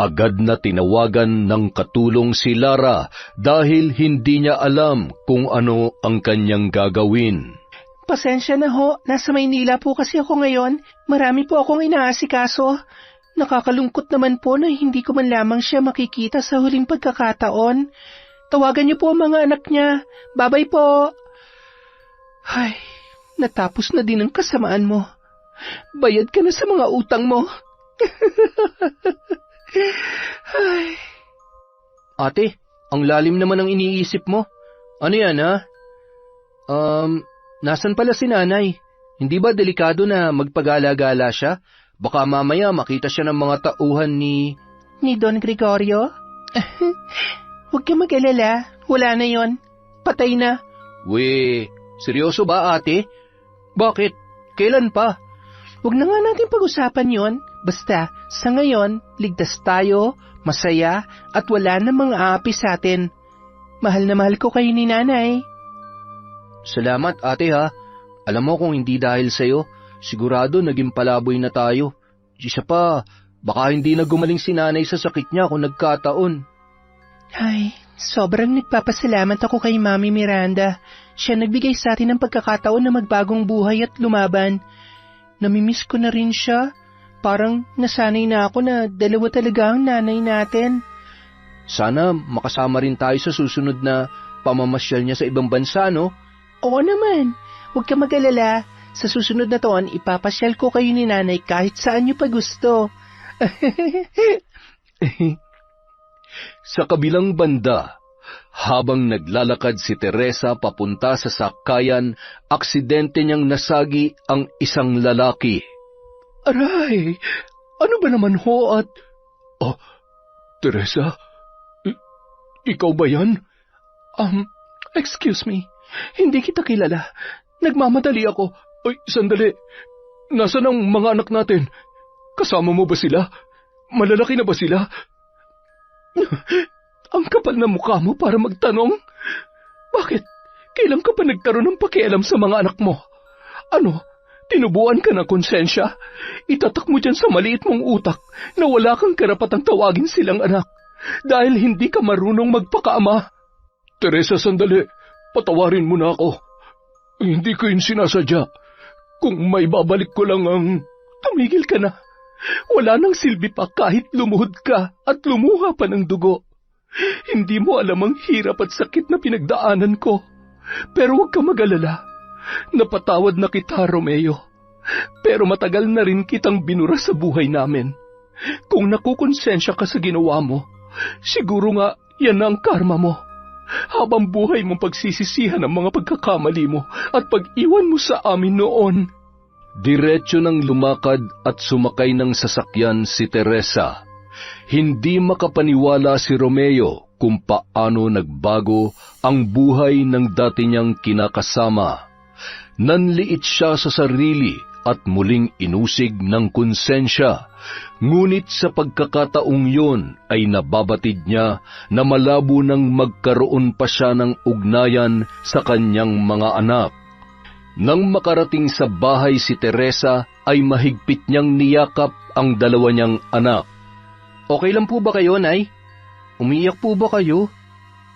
Agad na tinawagan ng katulong si Lara dahil hindi niya alam kung ano ang kanyang gagawin. Pasensya na ho, nasa Maynila po kasi ako ngayon. Marami po akong inaasikaso. Nakakalungkot naman po na hindi ko man lamang siya makikita sa huling pagkakataon. Tawagan niyo po ang mga anak niya. Babay po. Ay, natapos na din ang kasamaan mo. Bayad ka na sa mga utang mo. Ay. Ate, ang lalim naman ang iniisip mo. Ano yan, ha? Nasan pala si nanay? Hindi ba delikado na magpagala-gala siya? Baka mamaya makita siya ng mga tauhan ni Don Gregorio? Huwag ka mag-alala. Wala na yon. Patay na. We, seryoso ba, ate? Bakit? Kailan pa? Huwag na nga natin pag-usapan yon. Basta, sa ngayon, ligtas tayo, masaya, at wala na mga aapi sa atin. Mahal na mahal ko kayo ni nanay. Salamat, ate, ha. Alam mo kung hindi dahil sa'yo, sigurado naging palaboy na tayo. Isa pa, baka hindi na gumaling si nanay sa sakit niya kung nagkataon. Ay, sobrang nagpapasalamat ako kay Mami Miranda. Siya nagbigay sa atin ng pagkakataon na magbagong buhay at lumaban. Namimiss ko na rin siya. Parang nasanay na ako na dalawa talaga ang nanay natin. Sana makasama rin tayo sa susunod na pamamasyal niya sa ibang bansa, no? Oo naman. Huwag ka mag-alala. Sa susunod na taon, ipapasyal ko kayo ni nanay kahit saan niyo pa gusto. Sa kabilang banda, habang naglalakad si Teresa papunta sa sakayan, aksidente niyang nasagi ang isang lalaki. Aray, ano ba naman ho at... Oh, Teresa, ikaw ba yan? Excuse me, hindi kita kilala. Nagmamadali ako. Ay, sandali. Nasaan ang mga anak natin? Kasama mo ba sila? Malalaki na ba sila? Ang kapal na mukha mo para magtanong. Bakit? Kailan ka pa nagkaroon ng pakialam sa mga anak mo? Ano? Tinubuan ka ng konsensya? Itatak mo dyan sa maliit mong utak na wala kang karapatang tawagin silang anak dahil hindi ka marunong magpakaama. Teresa, sandali. Patawarin mo na ako. Hindi ko yun sinasadya. Kung may babalik ko lang ang... Tumigil ka na. Wala nang silbi pa kahit lumuhod ka at lumuha pa ng dugo. Hindi mo alam ang hirap at sakit na pinagdaanan ko. Pero huwag ka mag-alala. Napatawad na kita, Romeo. Pero matagal na rin kitang binura sa buhay namin. Kung nakukonsensya ka sa ginawa mo, siguro nga yan ang karma mo. Habang buhay mong pagsisisihan ang mga pagkakamali mo at pag-iwan mo sa amin noon. Diretso nang lumakad at sumakay ng sasakyan si Teresa. Hindi makapaniwala si Romeo kung paano nagbago ang buhay ng dati niyang kinakasama. Nanliit siya sa sarili at muling inusig ng konsensya. Ngunit sa pagkakataong yun ay nababatid niya na malabo nang magkaroon pa siya ng ugnayan sa kanyang mga anak. Nang makarating sa bahay si Teresa ay mahigpit niyang niyakap ang dalawa niyang anak. Okay lang po ba kayo, Nay? Umiyak po ba kayo?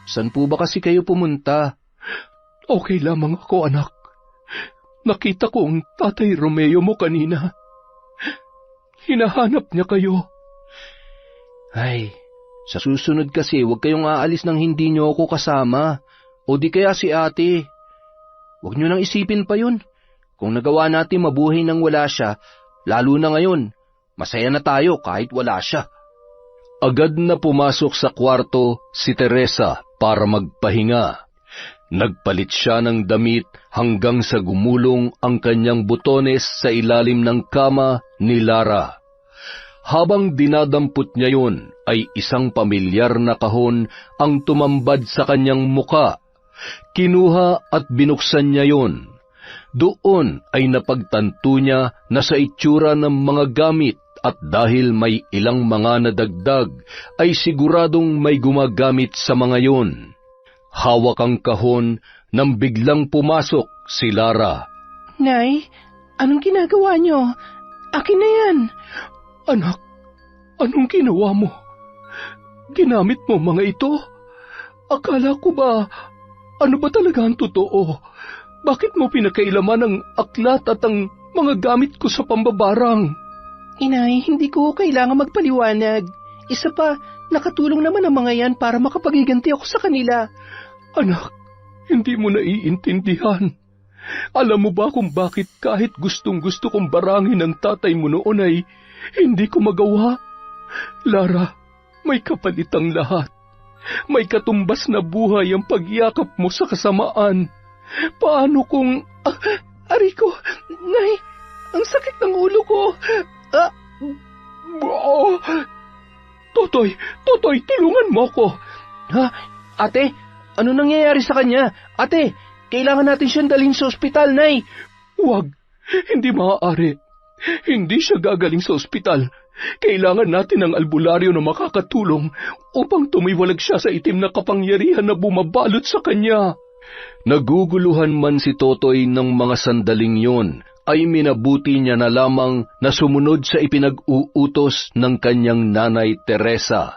Saan po ba kasi kayo pumunta? Okay lamang ako, anak. Nakita ko ang tatay Romeo mo kanina. Hinahanap niya kayo. Ay, sa susunod kasi huwag kayong aalis nang hindi niyo ako kasama. O di kaya si ate. Huwag niyo nang isipin pa yun. Kung nagawa natin mabuhay nang wala siya, lalo na ngayon, masaya na tayo kahit wala siya. Agad na pumasok sa kwarto si Teresa para magpahinga. Nagpalit siya ng damit hanggang sa gumulong ang kanyang butones sa ilalim ng kama ni Lara. Habang dinadampot niya yun, ay isang pamilyar na kahon ang tumambad sa kanyang muka. Kinuha at binuksan niya yun. Doon ay napagtanto niya na sa itsura ng mga gamit at dahil may ilang mga nadagdag, ay siguradong may gumagamit sa mga yon. Hawak ang kahon nang biglang pumasok si Lara. Nay, anong ginagawa niyo? Akin na yan. Anak, anong ginawa mo? Ginamit mo mga ito? Akala ko ba, ano ba talaga ang totoo? Bakit mo pinakailaman ang aklat at ang mga gamit ko sa pambabarang? Inay, hindi ko kailangan magpaliwanag. Isa pa, nakatulong naman ang mga yan para makapagiganti ako sa kanila. Anak, hindi mo naiintindihan. Alam mo ba kung bakit kahit gustong-gusto kong barangin ang tatay mo noon ay hindi ko magawa? Lara, may kapalit ang lahat. May katumbas na buhay ang pagyakap mo sa kasamaan. Paano kung... Ariko, Nay, ang sakit ng ulo ko. Totoy, tulungan mo ko. Ha? Ate, ano nangyayari sa kanya? Ate, kailangan natin siyang dalhin sa ospital, Nay. Huwag, hindi maaari. Hindi siya gagaling sa ospital. Kailangan natin ng albularyo na makakatulong upang tumiwalag siya sa itim na kapangyarihan na bumabalot sa kanya. Naguguluhan man si Totoy ng mga sandaling yon, ay minabuti niya na lamang na sumunod sa ipinag-uutos ng kanyang nanay Teresa.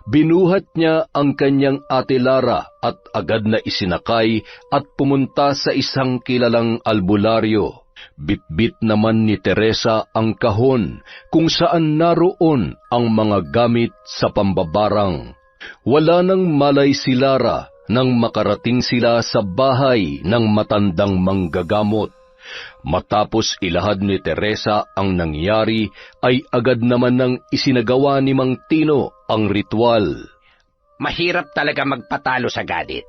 Binuhat niya ang kanyang ate Lara at agad na isinakay at pumunta sa isang kilalang albularyo. Bitbit naman ni Teresa ang kahon kung saan naroon ang mga gamit sa pambabarang. Wala nang malay si Lara nang makarating sila sa bahay ng matandang manggagamot. Matapos ilahad ni Teresa ang nangyari, ay agad naman nang isinagawa ni Mang Tino ang ritual. Mahirap talaga magpatalo sa galit.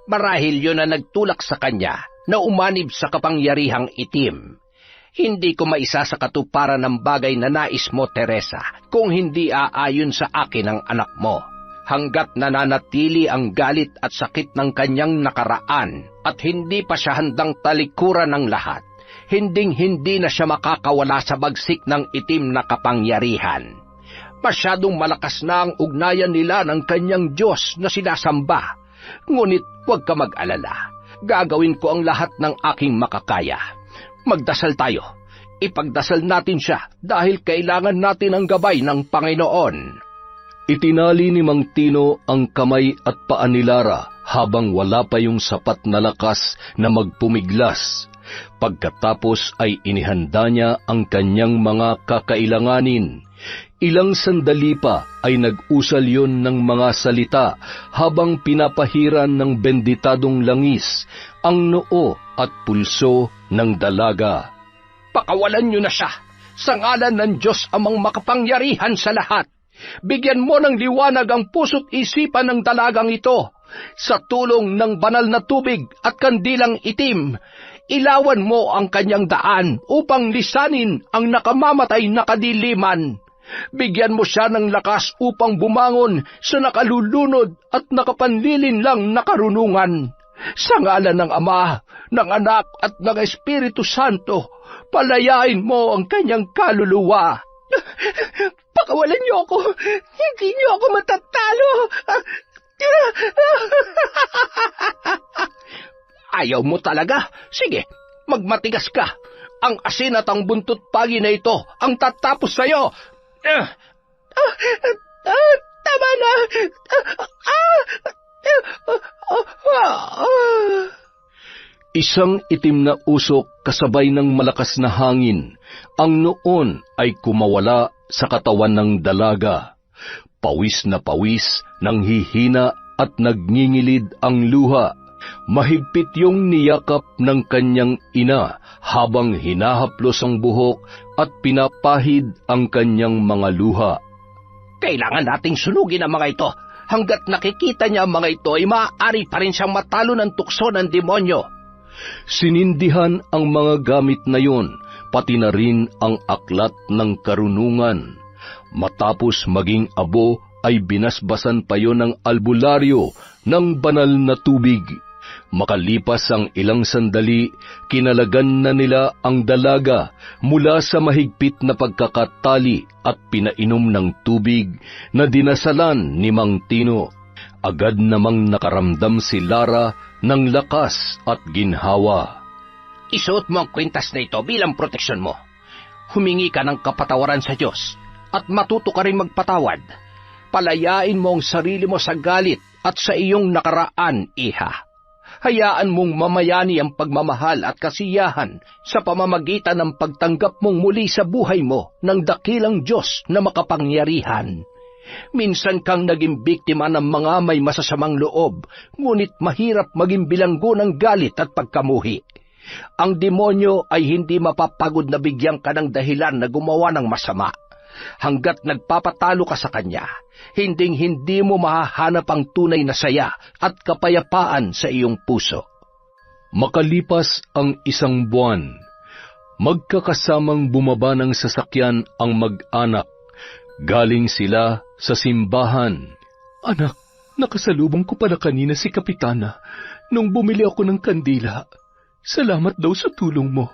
Marahil yun na nagtulak sa kanya na umanib sa kapangyarihang itim. Hindi ko maisa sa katuparan ng bagay na nais mo, Teresa, kung hindi aayon sa akin ang anak mo. Hanggat nananatili ang galit at sakit ng kanyang nakaraan at hindi pa siya handang talikuran ng lahat, hinding-hindi na siya makakawala sa bagsik ng itim na kapangyarihan. Masyadong malakas na ang ugnayan nila ng kanyang Diyos na sinasamba. Ngunit huwag ka mag-alala. Gagawin ko ang lahat ng aking makakaya. Magdasal tayo. Ipagdasal natin siya dahil kailangan natin ang gabay ng Panginoon. Itinali ni Mang Tino ang kamay at paa ni Lara habang wala pa yung sapat na lakas na magpumiglas. Pagkatapos ay inihanda niya ang kanyang mga kakailanganin. Ilang sandali pa ay nag-usal yon ng mga salita habang pinapahiran ng benditadong langis ang noo at pulso ng dalaga. Pakawalan niyo na siya sa ngalan ng Diyos amang makapangyarihan sa lahat. Bigyan mo ng liwanag ang puso't isipan ng dalagang ito. Sa tulong ng banal na tubig at kandilang itim, ilawan mo ang kanyang daan upang lisanin ang nakamamatay na kadiliman. Bigyan mo siya ng lakas upang bumangon sa nakalulunod at nakapanlilin lang na karunungan. Sa ngalan ng Ama, ng Anak at ng Espiritu Santo, palayain mo ang kanyang kaluluwa. Pakawalan niyo ako! Hindi niyo ako matatalo! Ayaw mo talaga? Sige, magmatigas ka. Ang asin at ang buntot pagi na ito ang tatapos sa'yo. Tama na! Isang itim na usok kasabay ng malakas na hangin, ang noon ay kumawala sa katawan ng dalaga. Pawis na pawis, nanghihina at nagngingilid ang luha. Mahigpit yung niyakap ng kanyang ina habang hinahaplos ang buhok at pinapahid ang kanyang mga luha. Kailangan nating sunugin ang mga ito. Hanggat nakikita niya ang mga ito ay maaari pa rin siyang matalo ng tukso ng demonyo. Sinindihan ang mga gamit na yon, pati na rin ang aklat ng karunungan. Matapos maging abo ay binasbasan pa yon ng albularyo ng banal na tubig. Makalipas ang ilang sandali, kinalagan na nila ang dalaga mula sa mahigpit na pagkakatali at pinainom ng tubig na dinasalan ni Mang Tino. Agad namang nakaramdam si Lara ng lakas at ginhawa. Isuot mo ang kwintas na ito bilang proteksyon mo. Humingi ka ng kapatawaran sa Diyos at matuto ka rin magpatawad. Palayain mo ang sarili mo sa galit at sa iyong nakaraan, iha. Hayaan mong mamayani ang pagmamahal at kasiyahan sa pamamagitan ng pagtanggap mong muli sa buhay mo ng dakilang Diyos na makapangyarihan. Minsan kang naging biktima ng mga may masasamang loob, ngunit mahirap maging bilanggo ng galit at pagkamuhi. Ang demonyo ay hindi mapapagod na bigyan ka ng dahilan na gumawa ng masama. Hanggat nagpapatalo ka sa kanya, hinding-hindi mo mahahanap ang tunay na saya at kapayapaan sa iyong puso. Makalipas ang isang buwan, magkakasamang bumaba ng sasakyan ang mag-anak. Galing sila sa simbahan. Anak, nakasalubong ko pala kanina si Kapitana nung bumili ako ng kandila. Salamat daw sa tulong mo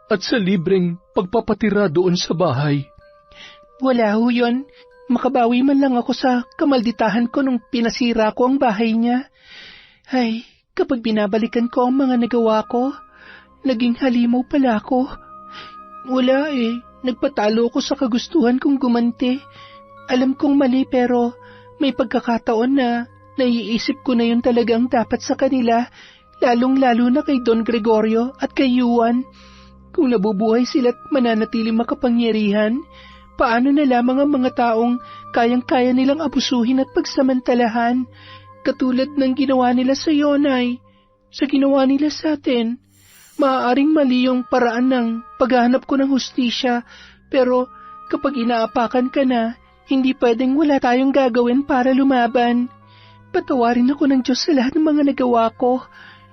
at sa libreng pagpapatira doon sa bahay. Wala ho yun. Makabawi man lang ako sa kamalditahan ko nung pinasira ko ang bahay niya. Ay, kapag binabalikan ko ang mga nagawa ko, naging halimaw pala ako. Wala eh, nagpatalo ko sa kagustuhan kong gumanti. Alam kong mali pero may pagkakataon na naiisip ko na yun talagang dapat sa kanila, lalong-lalo na kay Don Gregorio at kay Juan. Kung nabubuhay sila't mananatiling makapangyarihan, paano na lamang ang mga taong kayang-kaya nilang abusuhin at pagsamantalahan, katulad ng ginawa nila sa Yonay, sa ginawa nila sa atin? Maaaring mali yung paraan ng paghahanap ko ng hustisya, pero kapag inaapakan ka na, hindi pwedeng wala tayong gagawin para lumaban. Patawarin ako ng Diyos sa lahat ng mga nagawa ko.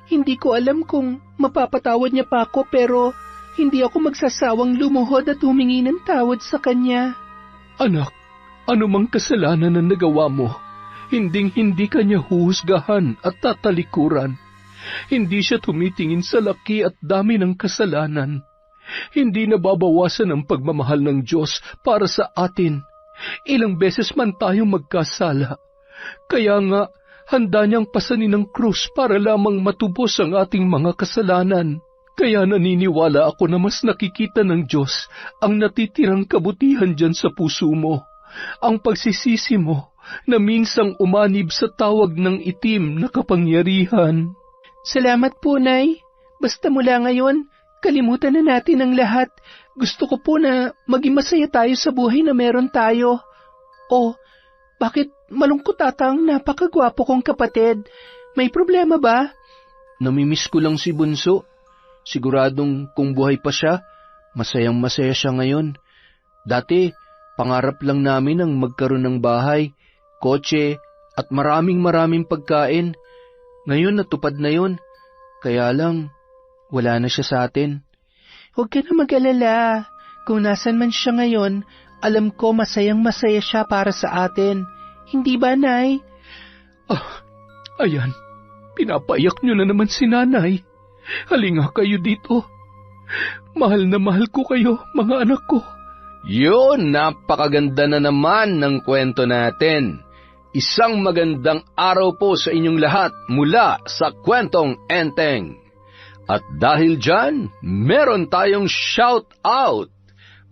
Hindi ko alam kung mapapatawad niya pa ako, pero hindi ako magsasawang lumuhod at humingi ng tawad sa Kanya. Anak, anumang kasalanan na nagawa mo, hinding-hindi ka niya huhusgahan at tatalikuran. Hindi siya tumitingin sa laki at dami ng kasalanan. Hindi nababawasan ang pagmamahal ng Diyos para sa atin. Ilang beses man tayong magkasala. Kaya nga, handa niyang pasanin ng krus para lamang matubos ang ating mga kasalanan. Kaya naniniwala ako na mas nakikita ng Diyos ang natitirang kabutihan dyan sa puso mo. Ang pagsisisi mo na minsang umanib sa tawag ng itim na kapangyarihan. Salamat po, Nay. Basta mula ngayon, kalimutan na natin ang lahat. Gusto ko po na maging masaya tayo sa buhay na meron tayo. Oh, bakit malungkot ata ang napakagwapo kong kapatid? May problema ba? Namimiss ko lang si Bunso. Siguradong kung buhay pa siya, masayang-masaya siya ngayon. Dati, pangarap lang namin ang magkaroon ng bahay, kotse, at maraming pagkain. Ngayon natupad na yun. Kaya lang, wala na siya sa atin. Huwag ka na mag-alala. Kung nasan man siya ngayon, alam ko masayang-masaya siya para sa atin. Hindi ba, Nay? Ayan, pinapaiyak niyo na naman si Nanay. Halika kayo dito. Mahal na mahal ko kayo, mga anak ko. Yun, napakaganda na naman ng kwento natin. Isang magandang araw po sa inyong lahat mula sa Kwentong Enteng. At dahil dyan, meron tayong shout out.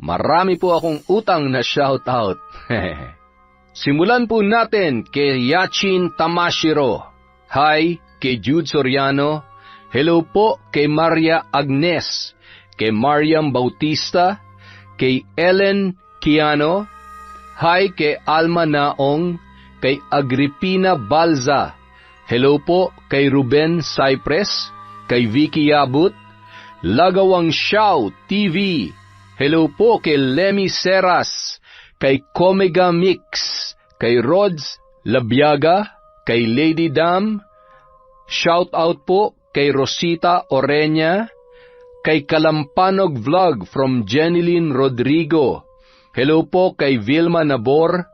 Marami po akong utang na shout out. Simulan po natin kay Yachin Tamashiro. Hi, kay Jude Soriano. Hello po kay Maria Agnes, kay Mariam Bautista, kay Ellen Kiano. Hi kay Alma Naong, kay Agripina Balza. Hello po kay Ruben Cypress, kay Vicky Yabut, Lagawang Xiao TV. Hello po kay Lemmy Seras, kay Comega Mix, kay Rods Labiaga, kay Lady Dam. Shout out po kay Rosita Orenya, kay Kalampanog Vlog from Jenilyn Rodrigo. Hello po kay Vilma Nabor,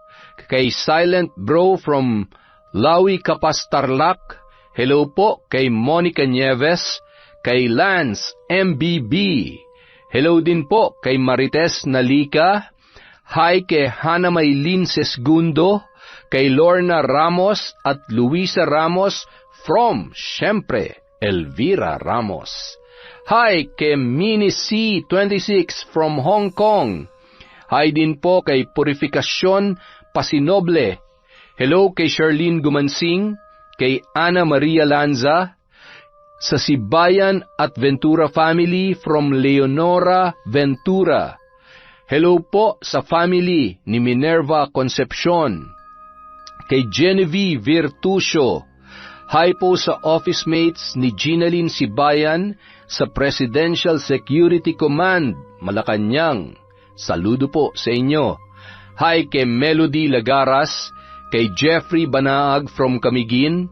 kay Silent Bro from Lawi Kapastarlak. Hello po kay Monica Nieves, kay Lance MBB. Hello din po kay Marites Nalika. Hi kay Hana Maylin Sesgundo, kay Lorna Ramos at Luisa Ramos from, syempre, Elvira Ramos. Hi kay Mini C26 from Hong Kong. Hi din po kay Purificacion Pasinoble. Hello kay Charlene Gumansing, kay Ana Maria Lanza, sa Sibayan at Ventura family from Leonora Ventura. Hello po sa family ni Minerva Concepcion, kay Genevieve Virtusio. Hi po sa office mates ni Ginalyn Sibayan sa Presidential Security Command, Malacanang. Saludo po sa inyo. Hi kay Melody Lagaras, kay Jeffrey Banaag from Camiguin.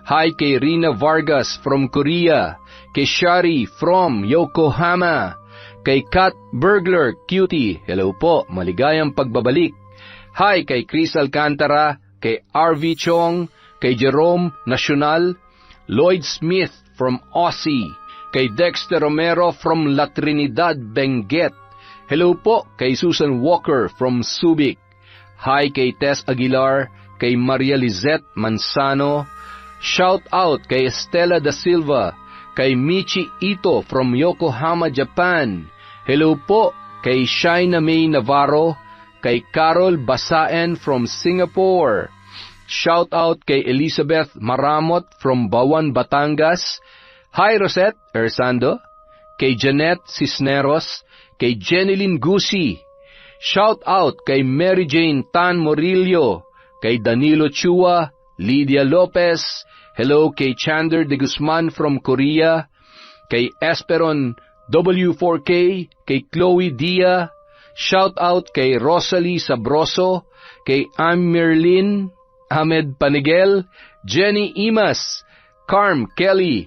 Hi kay Rina Vargas from Korea, kay Shari from Yokohama, kay Kat Burglar Cutie. Hello po, maligayang pagbabalik. Hi kay Chris Alcantara, kay RV Chong, kay Jerome Nacional, Lloyd Smith from Aussie, kay Dexter Romero from La Trinidad, Benguet. Hello po kay Susan Walker from Subic. Hi kay Tess Aguilar, kay Maria Lizette Manzano. Shout out kay Estela da Silva, kay Michi Ito from Yokohama, Japan. Hello po kay Shaina May Navarro, kay Carol Basaen from Singapore. Shout out kay Elizabeth Maramot from Bawan, Batangas. Hi Rosette Ersando, kay Janet Cisneros, kay Jeneline Gusi. Shout out kay Mary Jane Tan Morillo, kay Danilo Chua, Lydia Lopez. Hello kay Chander de Guzman from Korea, kay Esperon W4K, kay Chloe Dia. Shout out kay Rosalie Sabroso, kay Amirlin Ahmed Panigel, Jenny Imas, Carm Kelly.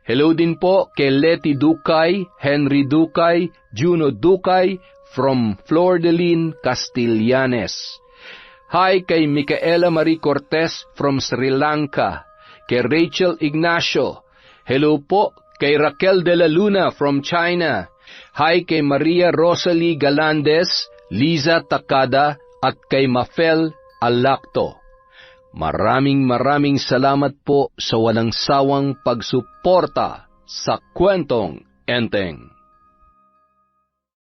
Hello din po kay Letty Ducay, Henry Ducay, Juno Ducay from Flordeline, Castillanes. Hi kay Micaela Marie Cortez from Sri Lanka, kay Rachel Ignacio. Hello po kay Raquel de la Luna from China. Hi kay Maria Rosalie Galandes, Liza Takada at kay Mafel Alacto. Maraming salamat po sa walang sawang pagsuporta sa Kwentong Enteng.